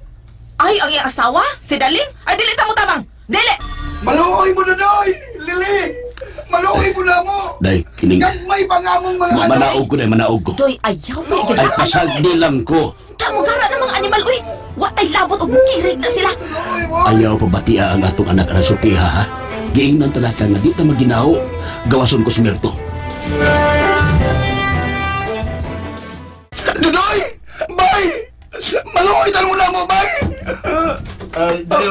Ay, ang iyang asawa? Si Daling? Ay, dili ta mo tabang! Dili! Malukay mo, Dodoy! Lili! Malukay mo na mo! Day, kining... Gagmay pa nga mong mga Manaog ko na, manaog ko. Doy, ayaw pa Ay, Ay, pasagdi lang ko. Damo gara ng mga animal, uy! Watay labot og kirig na sila! Ayaw pa batia ang atong anak na sultiha, ha? Giingnan talaka nga di ta maginaw. Gawason ko smerto. Dodoy! Bay! Malukay mo na mo, bay!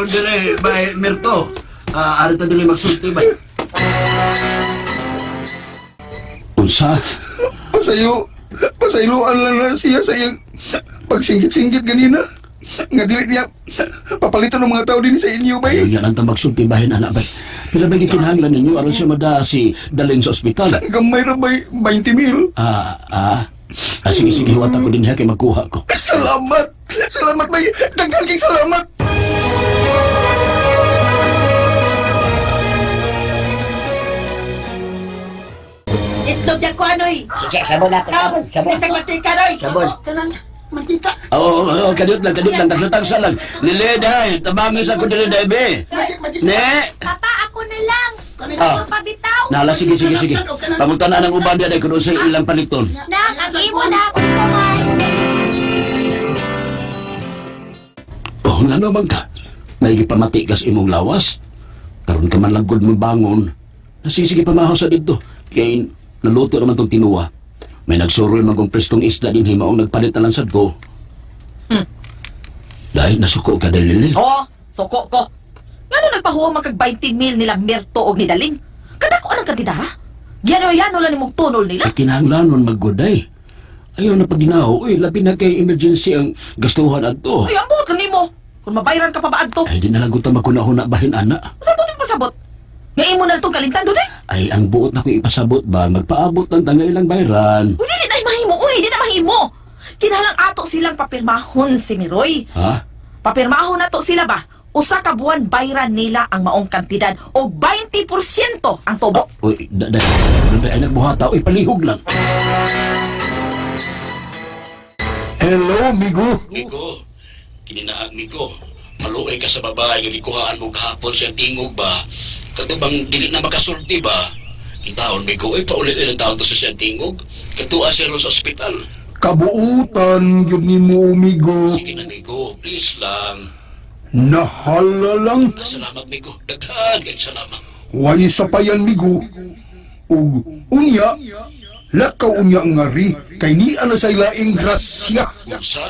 Dili, bay, Merto. Ari ta dili magsulti, bay. Unsa? Pasayloan lang na siya sa iyang pagsinggit-singgit ganina. Nga dili niya papalitan ng mga tao din sa inyo, bay. Ayaw yan ang tamagsulti bahin, anak, bay. Pila ba gikinahanglan ninyo aron siya si dalhin sa ospital? Gamay na bay, 20,000. Sige, sige, hiwat ako din ha kay magkuha ko. Salamat! Salamat, bay! Daghan kay salamat! Itlog niya ko ano'y. Sabon ako, sabon, sabon. Isang matika no'y. Sabon. Mantika. Oo, kadiyot lang, taglutang sa lang. Lili, dahay, tabangin sa ko dili, dahay, be. Ne? Papa, ako na lang. Ah. Gusto pabitaw. Nala, sige. Pamunta na ng uban diya, dahay, kuno sa ilang paliton. Nak, ang imo na ako saway. Oh, nga naman ka. Naigipamatikas imong lawas. Karon ka man lang good mong bangon. Nasisige pamahaw sa dito. Kaya naluto naman tong tinuwa. May nagsuroy magong preskong isda din himaong nagpalit na lang sad ko. Dahil nasuko ka dahil lili. Oo, suko ko. Ngano nagpahuwang magkag 20,000 nilang Merto og ni Daling? Kadako anang kantidad, ha? Yano lang nimog tunol nila. Ay kinahanglanon maggoday. Ayaw na pagdinaw. Uy, labi na kay emergency ang gastuhan adto. Ay, ambot lang nimo. Kung mabayran ka pa ba adto? Ay di na lang ko magkunahuna bahin ana. Pasabot yung pasabot. Nga imo na itong kalintan, Duday. Ay ang buot na ko ipasabot ba magpaabot ng tanga ilang bayran. Uy, di na mahimo. Uy, di na mahimo. Kinalang ato silang papirmahon si Miroy. Ha? Papirmahon na to sila ba? Usa ka buwan bayran nila ang maong kantidad o 20% ang tubo. Uy, ay nagbuhata. Uy, palihog lang. Hello, Migo. Miko, kininaag Miko. Maluay ka sa babae nga gikuhaan mo kahapon siya tingog ba? Katubang dili na makasulti ba? Yung taon Miko, ay pauli ilang taon to sa siya tingog. Katua siya ron sa ospital. Kabuutan, yun ni mo, Migo. Sige na Miko, please lang. Nahala lang. Salamat Miko, daghan kay salamat. Way sa payan, Migo. Ug, unya, lakaw unya ngari, kay ni ana sa ilaing grasya. Unsa?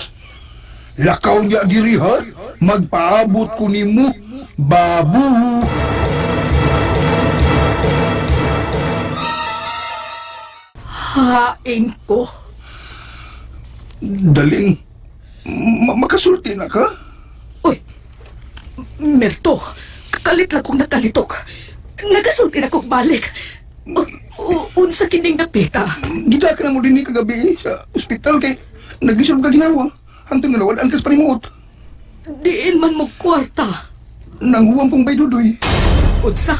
Lakaw niya diri ha, magpaabot ko nimo, babu. Haing ko. Daling, makasulti na ka? Uy, Merto, kakalit lang kong nakalitok. Nagasulti na kong balik. Unsa kining napita. Gida ka na mo din ni kagabi sa ospital kay naglisulog ka ginawa. Hantong nga nawalaan ka sa panimuot. Diin man mo kwarta. Nanghuwang pong bay Dudoy. Unsa?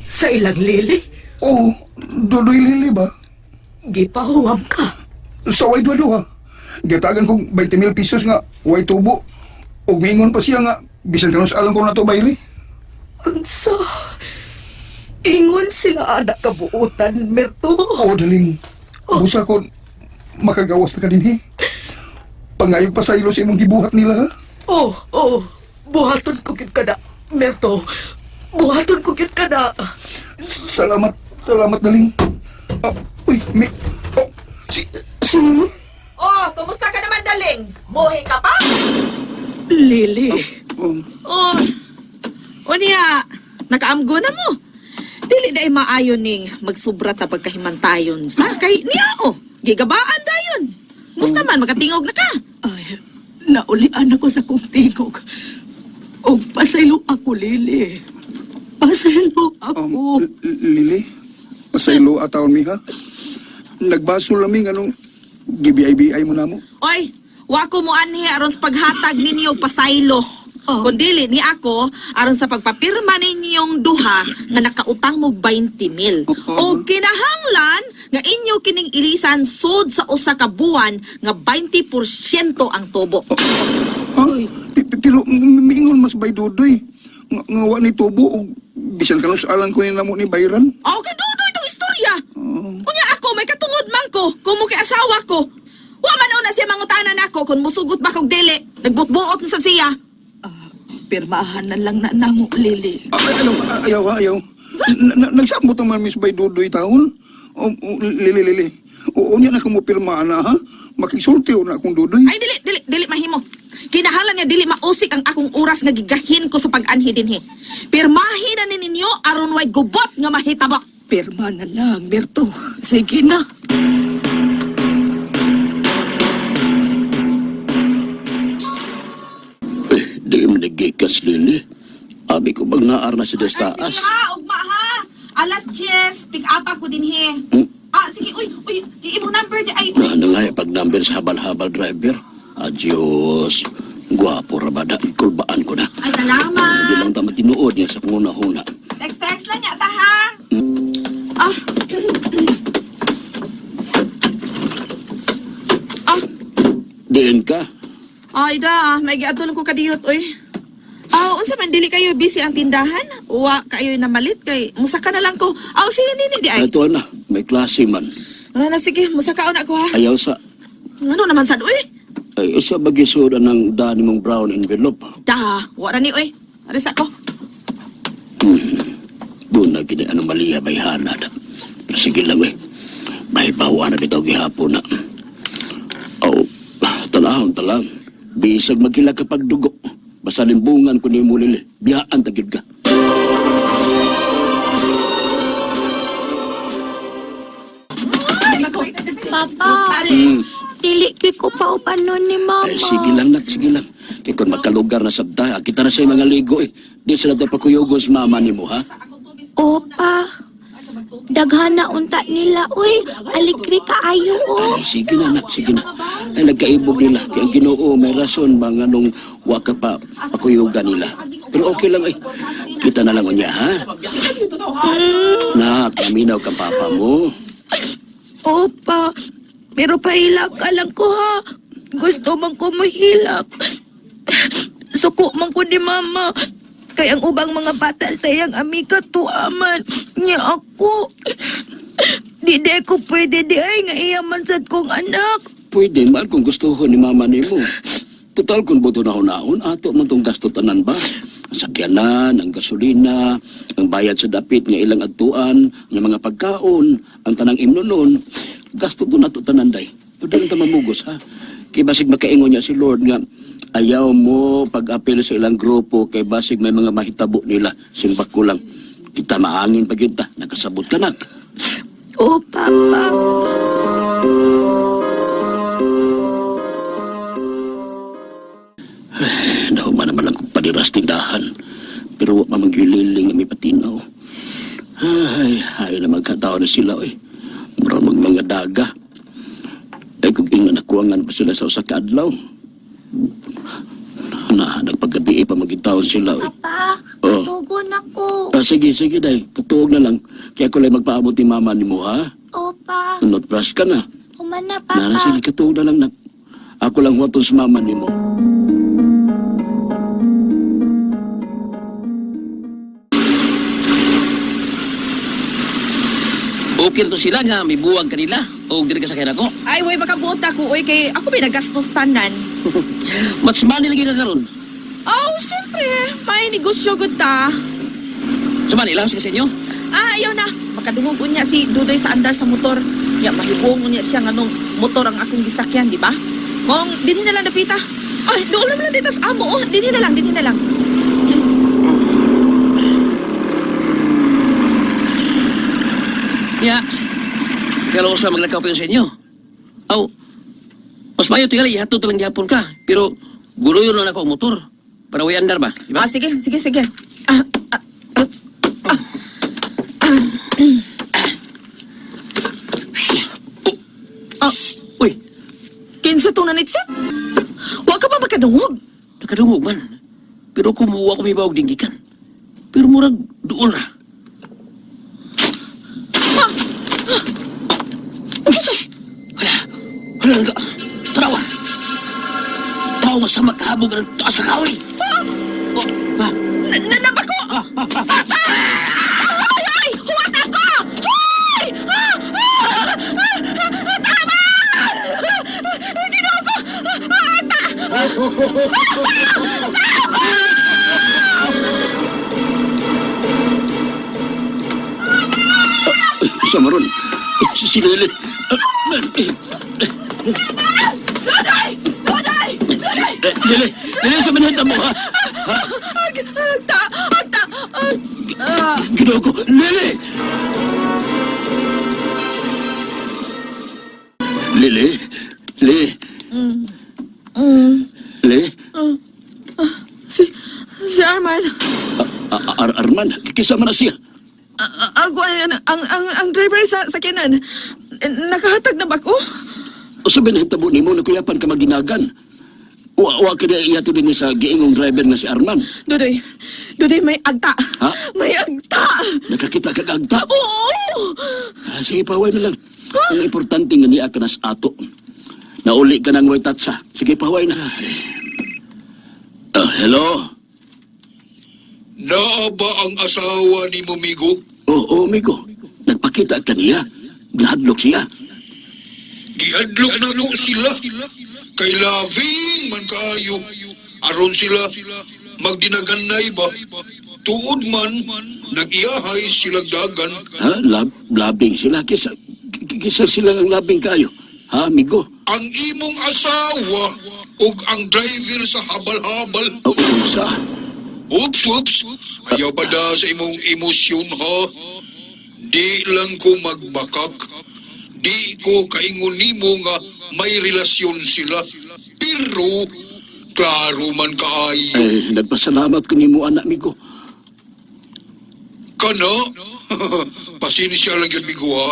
Sa ilang lili? Oh, Dudoy Lili ba? Gipahuwam ka. Sa way duwa-duwa. Gatagan kong 20,000 pesos nga, way tubo. O mingon pa siya nga, bisan ka sa alam ko na to bayri. Unsa? Ingon sila anak kabuutan, Merto. Oo, daling. Busa ko, makagawas na ka din Pangayog pa sa ilo sa imong gibuhat nila, ha? Oh, buhaton ko gyud kada, Merto. Buhaton ko gyud kada. Salamat, daling. Uy, sino? Oh, kumusta ka naman, Daling? Buhay ka pa? Lili. Oh, unya, nakaamgo na mo. Dili day maayo ning magsubra ta pagkahimantayon sa kay niya o. Gigabaan dayon. Musta man makatingog na ka? Ay, naulian ako sa kong tingog. O pasaylo ako, Lili. Pasaylo ako. Lili, pasaylo atawon mi ha. Nagbaso laming anong gibiyay-biyay mo na mo. Oy, wa ko mo anhi aron sa paghatag ninyo og pasaylo. Oh. Kung dili ni ako aron sa pagpapirma ninyong duha nga nakautang mo 20,000. O kinahanglan nga inyo kining ilisan sud sa usa ka buwan nga 20% ang tubo. Ha? Pero miingon mas bay dudoy. Nga wa ni tubo o bisan ka sa alang ko namo ni bayran. Oh, kay dudo itong istorya. Unya ako may katungod man ko kung mo kay asawa ko. Wa man na siya mangutanan ako kung musugot ba kog dili. Nagbutbuot na sa siya. Pirmahan na lang na namo, Lili. Ayaw. Nagsambot naman Miss Bay Dudoy taon. Lili. O niya na kamo pirma na ha. Makisulti o na akong Dudoy. Ay, dili mahimo. Kinahanglan nga dili mausik ang akong oras nga gigahin ko sa pag-anhi dinhi. Pirmahin na ninyo aron way gubot nga mahitabo. Pirma na lang, Mirto. Sige na. Di mo nagikas, Lili. Abi ko bang naar na si Destaas? Ugma ha. Alas 10, pick up ako dinhi. Sige, uy, iimo number di ay. Ano nga pag number sa habal-habal driver? Adios. Guwapo rabada. Kulbaan ko na. Ay, salamat. Hindi lang tama tinuod niya sa kunguna-huna. Text lang yata ha. Diin ka? Ay da, may giadton ko kadiyot oy. Unsa man dili kayo busy ang tindahan? Wa kayo na malit kay musaka na lang ko. Sini ni di ay. Ito na. May klase man. Na sige, musaka na ko ha. Ayaw sa... Ano naman sad oy? Ay, isa bagisoda ng dani mong brown envelope. Da, wa ra ni oy. Aris ako. Doon na gini anomalya bayhana na. Pero sige lang eh. May bawa na bitaw gihapon na. Talang. Bisag magkila kapag dugo. Basta limbungan ko ni mo Lili. Biyaan tagid ka. Papa, dili ko pa upanon ni Mama. Ay, sige lang nak, sige lang. Kaya kung magkalugar na sabta, kita na sa mga ligo eh. Di sila tayo pakuyugon sa mama ni mo, ha? Opa, daghana unta nila, uy. Aligri kaayo, oh. Ay, sige na nak, sige na. Ay, nagkaibog nila. Kaya ang Ginoo, may rason ba nga nung waka pa pakuyugan nila. Pero okay lang eh. Kita na lang niya, ha? Nak, kaminaw kang papa mo. Opa, pero pahilak ka lang ko, ha. Gusto man ko mahilak. Suko man ko ni Mama. Kaya ang ubang mga bata sayang amika tuaman niya ako. Di ko pwede di ay nga iyaman sad kong anak. Pwede man kung gusto ni mama ni mo. Total kung buto na hunaon, ato man tong gasto tanan ba? Ang sakyanan, ang gasolina, ang bayad sa dapit nga ilang adtuan, ang mga pagkaon, ang tanang imnonon, gasto to na to tanan day. Pwede ta mamugos ha. Kay basig makaingon niya si Lord nga ayaw mo pag-apel sa ilang grupo kay basig may mga mahitabo nila simbak ko lang. Kita maangin pag kita, nakasabot ka nak. Oh, Papa. Nahuman naman lang kong paniras tindahan. Pero wak mamagililing nga may patinaw. Ay na magkatao na sila eh. Murang mga daga. Ay kung ingnan nakuangan pa sila sa usa ka adlaw. Nagpagabi pa magitaon sila eh. Papa, Oh. tugon ako. Sige day. Katuog na lang. Kaya ko lang magpaabot ni mama ni mo ha. Opa, Not brush ka na. humana, Nana, Papa. sige katuog na lang na. Ako lang huwaton sa mama ni mo. Okay to sila nga may buwag kanila o diri ka sa ako. Ay, way makabuot ako oy kay ako may nagastos tanan. Mas money lagi ka karon. Syempre, may negosyo gud ta. Sa Manila sa inyo. Ayaw na. Makadungog niya si Dudoy sa andar sa motor. Ya, mahibong niya siya nga nung motor ang akong gisakyan, di ba? Mong, dinhi na lang napita. Ay, doon naman lang dito sa amo. Dinhi na lang. Ya, kalau sa maglakaw pa yun sa inyo. Aw, mas mayo tingali, ihatod lang gihapon ka. Pero, gulo yun lang ako ang motor. Para way andar ba? Diba? Ah, sige, sige, sige. Uy, Kinsa tong nanitsit? Wa ka ba makadungog? nakadungog man. Pero kumuha ko may bawag dinggikan. Pero murag duol ra. Hala nga. Tarawa. Tao masama kahabog ng taas kakaway. Oh, ha? Nanabako! Ay! Huwag ako! Ay! Tama! Ginawa ko! Isa maron. Si Lili. Loday! Loday! Loday! Lili, Lili, sa manhita mo, ha? Ginawa ko. Lili! Lili? Lili? Lili? Si Arman. Arman, kisama na siya. Ako ang driver sa sakyanan. Nakahatag na ba ko? O sabi na hitabo ni mo, nakuyapan ka magdinagan. Wa ka na iyato din sa giingong driver na si Arman. Dudoy, may agta. Ha? May agta. Nakakita ka kagta. Oo! Sige, paway na lang. Ang importante nga niya ka na sa ato. Nauli ka ng way tatsa. Sige, paway na. Hello? Naa ba ang asawa ni Mumigo? Oo, amigo. Nagpakita ka niya. Nahadlok siya. Gihadlok na ko sila. Kay labing man kaayo. Aron sila magdinaganay ba? Tuod man, nag-iyahay silang dagan. Ha? Labing sila. Kisa sila ng labing kayo. Ha, amigo? Ang imong asawa ug ang driver sa habal-habal. Oo, sa. Oops. Ayaw pa da sa imong emosyon, ha? Di lang ko magbakak. Di ko kaingon nimo nga may relasyon sila. Pero, klaro man kaayo. Nagpasalamat ko ni mo, anak, amigo. Kana? Pasensya lang yun, Migo, ha?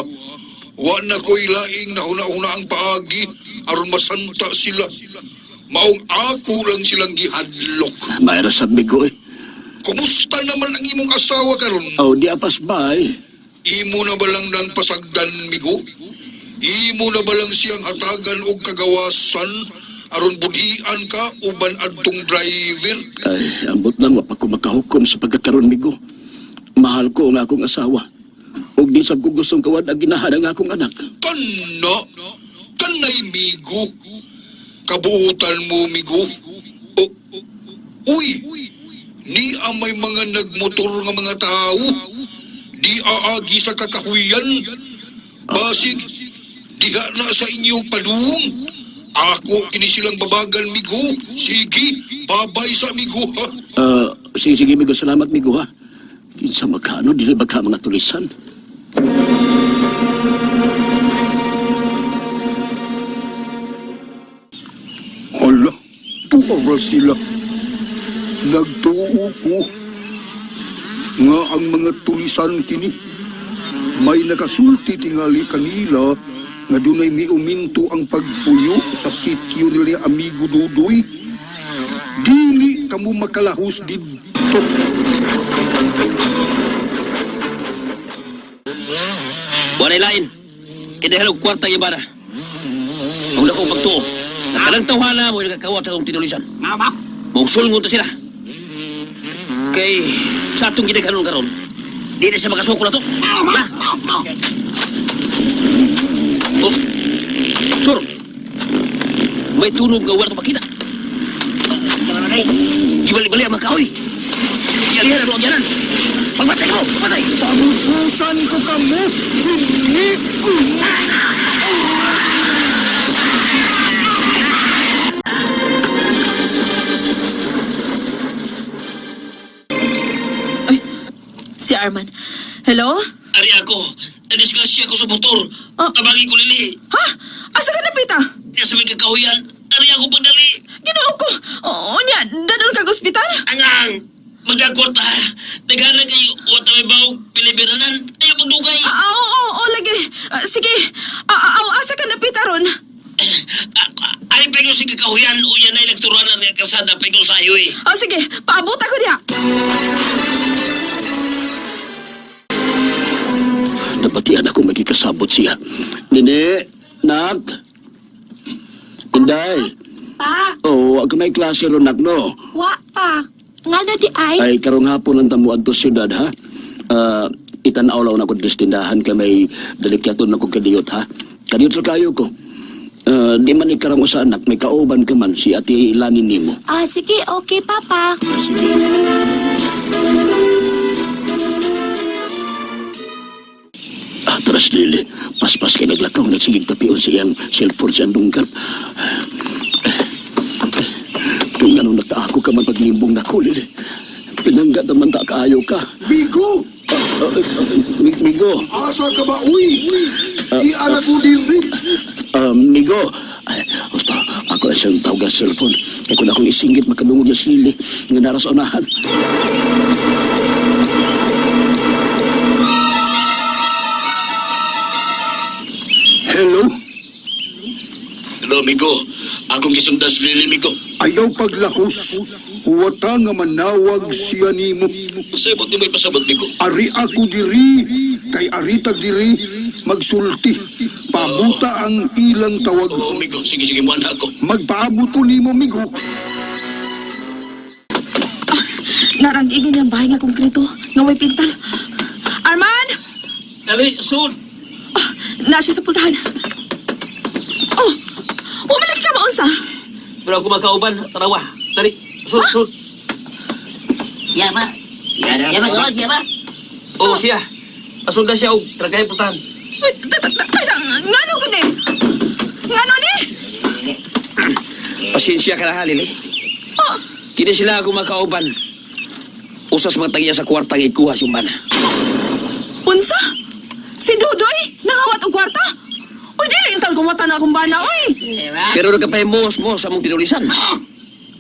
Wa na ko'y laing na huna-huna ang paagi aron masanta sila. Maong ako lang silang gihadlok. Mayra sa amigo, eh. Kumusta naman ang imong asawa karon? Oh, di apas ba, eh. Imo na ba lang ng pasagdan, Migo? Imo na ba lang siyang hatagan og kagawasan aron budhian ka uban adtong driver? Ay, ambot lang, wapa ko makahukom sa pagkakaroon, amigo. Mahal ko ang akong asawa. Og di sab ko gustong kawad ang ginahan ang akong anak. Kanay, Migo. Kabuutan mo, Migo. Uy, ni may mga nagmotor nga mga tao. Di aagi sa kakahuyan. Basig, diha na sa inyong padung. Ako kini silang babagan, Migo. Sige, babay sa Migo, ha? Sige, amigo, salamat, amigo, ha. Sa magkano, di na baka mga tulisan. Hala, tuwara sila. Nagtuo ko nga ang mga tulisan kini may nakasulti tingali kanila nga dunay miuminto ang pagpuyo sa sityo nila Amigo Dudoy. Dili kamo makalahos dito. Wala lain. Kinahalog kwarta yung bana. Kung na kong pagtuo, nagkalang tawhala mo yung nakakawat sa itong tinulisan. Mong sulngon to sila. Kay sa atong ginaganon karon, di na siya makasuko na to. Ha? Oh, sur. May tunog nga wala ito makita. Ibali-bali ang mga kahoy. Yalihan ang yanan. Pagbatay mo, pagbatay. Pamususan ko kamo. Hindi. Si Arman. Hello? Ari ako, nadisgrasya ko sa motor. Tabagi ko lili. Ha? Asa ka napita? Diya sa may kakahuyan, ari ako pagdali. Ginoo ko. Oo niya, dadon ka ospital? Angang, magkakwarta. Naghanag kayo, wata may baw, pilibiranan. Ayaw pagdugay. Oo, lagi. Sige, asa ka napita ron? Ay, pegol si kakahuyan. O yan ay nagturuan ng kalsada, pegol sa highway. Sige, paabot ako diha. Napatian ako magkikasabot siya. Nene, nak. Inday. Pa, Oh, aga may klase ron, nak, no? wa pa. Nga na di ay. Ay, karong hapon ang tamo adto siyudad, ha? Itanaw lang ako sa tindahan ka may delikyaton na kong kadiyot, ha? Kadiyot sa kayo ko. Di man ikarang sa anak, may kauban ka man, si ati Lanin nimo. Sige, okay, Papa. Atras Lili, paspas kay naglakaw, nagsigig tapion siyang cellphone siyang dunggan. Kung ano nagtaako ka man paglimbong na ko, Lili. Pinanggat naman ta kaayo ka. Bigo! Migo, Asa ka ba? Uy! Iara ko din rin. Migo, basta ako ay siyang tawag sa cellphone. Kaya kung akong isingit makadungog na Lili, nga naras unahan. Hello? Hello, Migo. Akong gisundan sa Lili, Migo. Ayaw paglahos. Huwata nga manawag siya nimo. Pasabot ni may pasabot, Migo. Ari ako diri, kay aritag diri, magsulti. Pabuta ang ilang tawag. Oo, Migo. Sige, muan ako. Magpaabot ko nimo, migo. Narangigin yung bahay nga konkreto, nga may pintal. Arman! Dali, sud. Nasa sa pultahan. Malagi ka maunsa. Pero ako magkauban, tarawa. Dali, sud. Yaba. Yaba, gawas, yaba. Oo, siya. Asunda siya og tragay putahan. Wait, ngano ko din? Ngano ni? Pasensya ka na ha, Lili. Kini sila ako makauban. Usas matagya sa kwartang ikuha yung bana. Unsa? Si Dudoy? Nangawat og kwarta? Uy, dili intal kumata na akong bana, uy. Pero nagkapahimos mo sa mong tinulisan.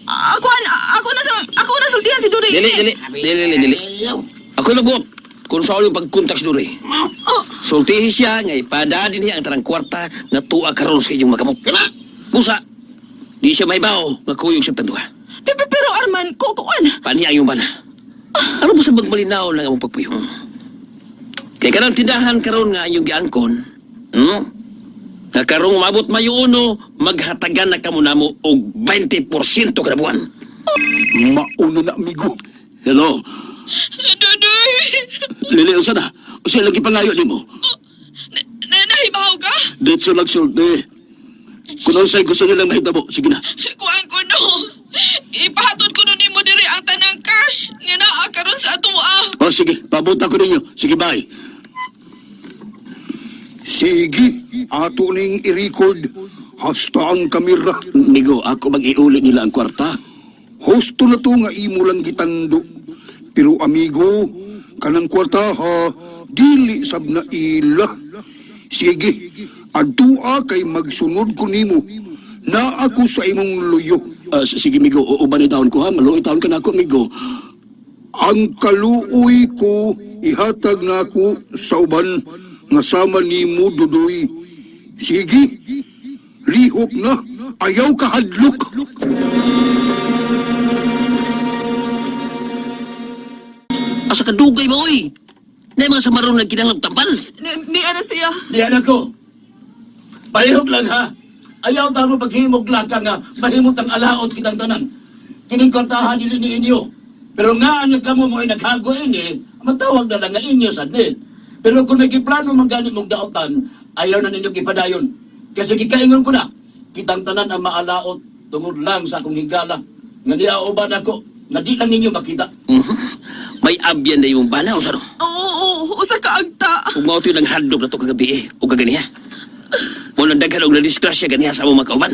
Ako na sultihan si Dudoy. Dili. Ako nabuot kung saan yung pagkontak si Dudoy. Sultihi siya nga ipadadin niya ang tarang kwarta na tuwa karon sa inyong makamok. Busa, di siya may bao nga kuyog sa tanduha. Pero Arman, kukuan. Pani ang iyong bana. Ano ba sa magmalinaw lang ang pagpuyo? Kaya kanang tindahan karon nga yung giangkon, nga karong umabot mayo uno, maghatagan na kamo namo og 20% kada buwan. Mauna na, migo. Hello. Dudoy, Lili, usa na? Usa lagi pangayo ni mo? nahibaw ka? Dito nagsulti. Kung ano sa'yo gusto nilang mahitabo, sige na. Kuan ko no. Ipahatod ko no ni mo diri ang tanang cash. Nga naa karon sa atoa. O sige, pabuta ko ninyo. Sige, bye. Sige, ato ning i-record. Hasta ang kamera. Migo, ako mag-iulit nila ang kwarta. Hosto na to nga imo lang gitando. Pero amigo, kanang kwarta ha, dili sab na ila. Sige, adtua kay magsunod ko nimo. Na ako sa imong luyo. Sige, Migo, uban taon ko ha. Maluoy taon ka na ako, Migo. Ang kaluoy ko ihatag na ako sa uban nga sama nimo, Dudoy. Sige, lihok na. Ayaw ka hadlok. Asa ka dugay mo, oy? Na mga samarong nagkinang tampal. Ni ana siya. Diyan ako. Palihog lang ha. Ayaw tamo paghimog laka nga mahimot ang alaot kitang tanan. Kining kwartahan nili ni inyo. Pero nga ano kamo mo ay naghago ini, matawag na lang nga inyo sad ni. Pero kung nagkiplano man gani mong daotan, ayaw na ninyo gipadayon. Kasi gikaingon ko na, kitang tanan ang maalaot tungod lang sa akong higala. Nga niauban ako, nga di lang ninyo makita. May abyan na yung bana, o sano? Oo, usa ka agta. Kung mao ito yung naghadlok na ito kagabi o kaganiha. O nandaghan o nadiskrasya ganiha sa mga kauban.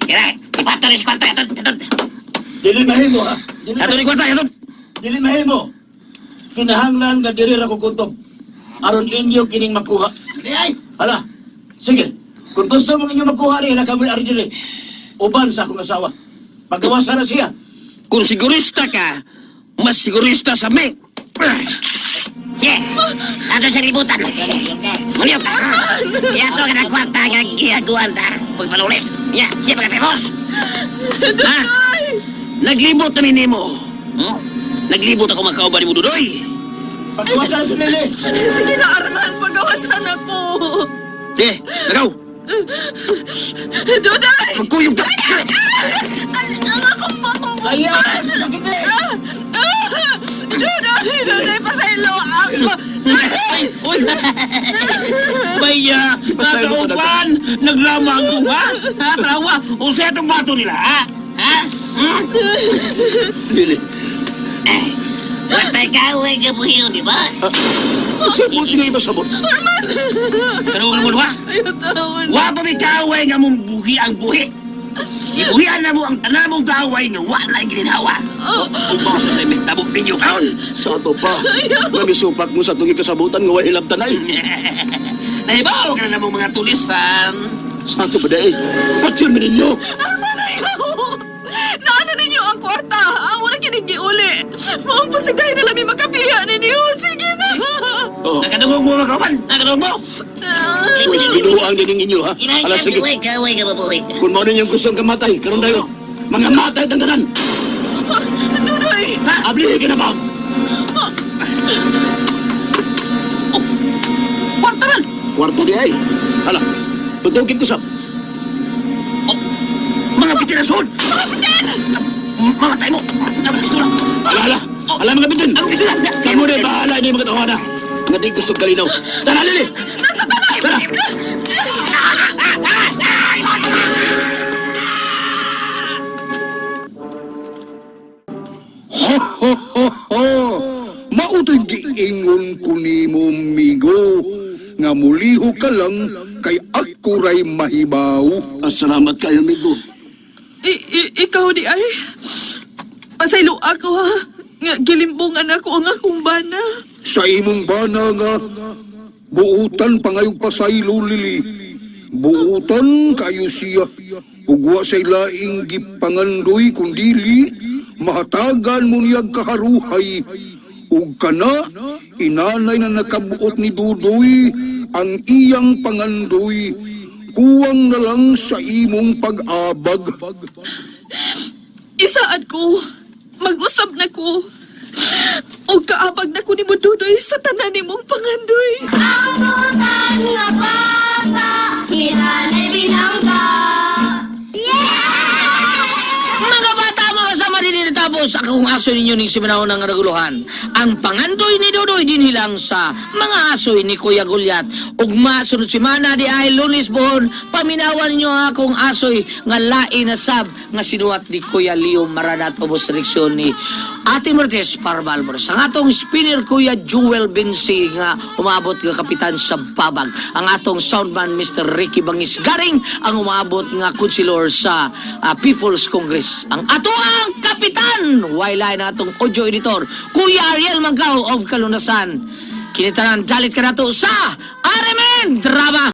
Kira, si kwarta, ito. Dili mahimo ha. Ato ni kwarta, ato! Dili mahimo. Kinahanglan nga diri ra ko kutob. aron inyo kining makuha. Ay, Hala, sige. Kung gusto mong inyo makuha rin, kami ari dire. Uban sa akong asawa. Paggawasan na siya. Kung sigurista ka, mas sigurista sa me. Yeah! Ato sa libutan. Muliyok! Yato ka na kwarta nga ginagawan ta. Pagpalulis. Yeah, siya mga pemos. Ha? Naglibot na nimo. Naglibot ako makauban ni mo, Dudoy. Paggawasan si Lili. Sige na, Arman. Pagawasan ako. Sige, nagaw. Duday! Magkuyog ka. Ang akong makubukan! Ayan! Sakit eh! Duday, pasaylo ako! Ay, uy. Baya, nakauban. Naglamang ko, ha? Ha, trawa. O sa itong bato nila, ha? Ha? Lili. Watay kaway ka po yun, di ba? Sabot nga iba sabot. Pero mo wa? Ayaw tawon. Wa pa may kaway nga mong buhi ang buhi. Ibuhian na mo ang tanan mong kaway nga wala ginhawa. Kung ba sa may tabok ninyo kaon. Sa ato pa. Namisupak mo sa tungi kasabutan nga way hilabtanay. Nahibaw ka na mong mga tulisan. Sa ato ba dahi? Patyon mo ninyo. Arman, ayaw! Naano ninyo ang kwarta? Amo na kinigiuli. Maong pasigay na lami makapiha ninyo. Sige na! Oh, Nakadungog mo mga kawan. Nakadungog mo. mas binuang din ninyo ha. Ala sige. Kaway ka mabuhay. Kung mo ninyong gustong kamatay, karon dayo. Mga matay tandanan. Dudoy! Abli ka na ba? Kwarta man. Kwarto di ay. Hala, tutugin ko sa. Mga pitirason. Mga pitin. Mga tayo mo. Ala, mga bitin. Ang pitin. Kamu din, bahala niyo mga tawana. Nga di gusto kalinaw. Tara, Lili! Tara! Ha ha ha ha! Mautay giingon ko ni mo, migo, nga muliho ka lang kay ako ray mahibaw. Salamat kayo, amigo. Ikaw di ay. Pasaylo ako ha. Nga gilimbungan ako ang akong bana. Sa imong bana nga, buutan pangayog pasaylo, Lili. Buutan kayo siya. Ugwa sa ilaing gipangandoy kundili, mahatagan mo niyag kaharuhay. Ug kana, inanay na nakabuot ni Dudoy, ang iyang pangandoy, kuwang na lang sa imong pag-abag. Isaad ko. Mag-usab na ko. O kaabag na ko ni Dudoy sa tanan ni mong pangandoy. Abutan nga bata, hinanay binangga. Mga bata, mga sama din tapos akong aso ninyo ning simanahon ng naguluhan. Ang pangandoy ni Dudoy din hilang sa mga asoy ni Kuya Gulyat. Ugma sunod simana di ay Lunes buhon, paminawan ninyo ang akong asoy nga lain na sab nga sinuwat ni Kuya Leo Maranat ubos direksyon ni Ate Martes Parbalbores. Ang atong spinner Kuya Jewel Binsi nga umabot nga kapitan sa Babag. Ang atong soundman Mr. Ricky Bangis Garing ang umabot nga konsilor sa People's Congress. Ang ato ang kapitan, wala na atong audio editor, Kuya Ariel Manggaw of Kalunasan. Kinitanan, dalit ka na to sa RMN Drama.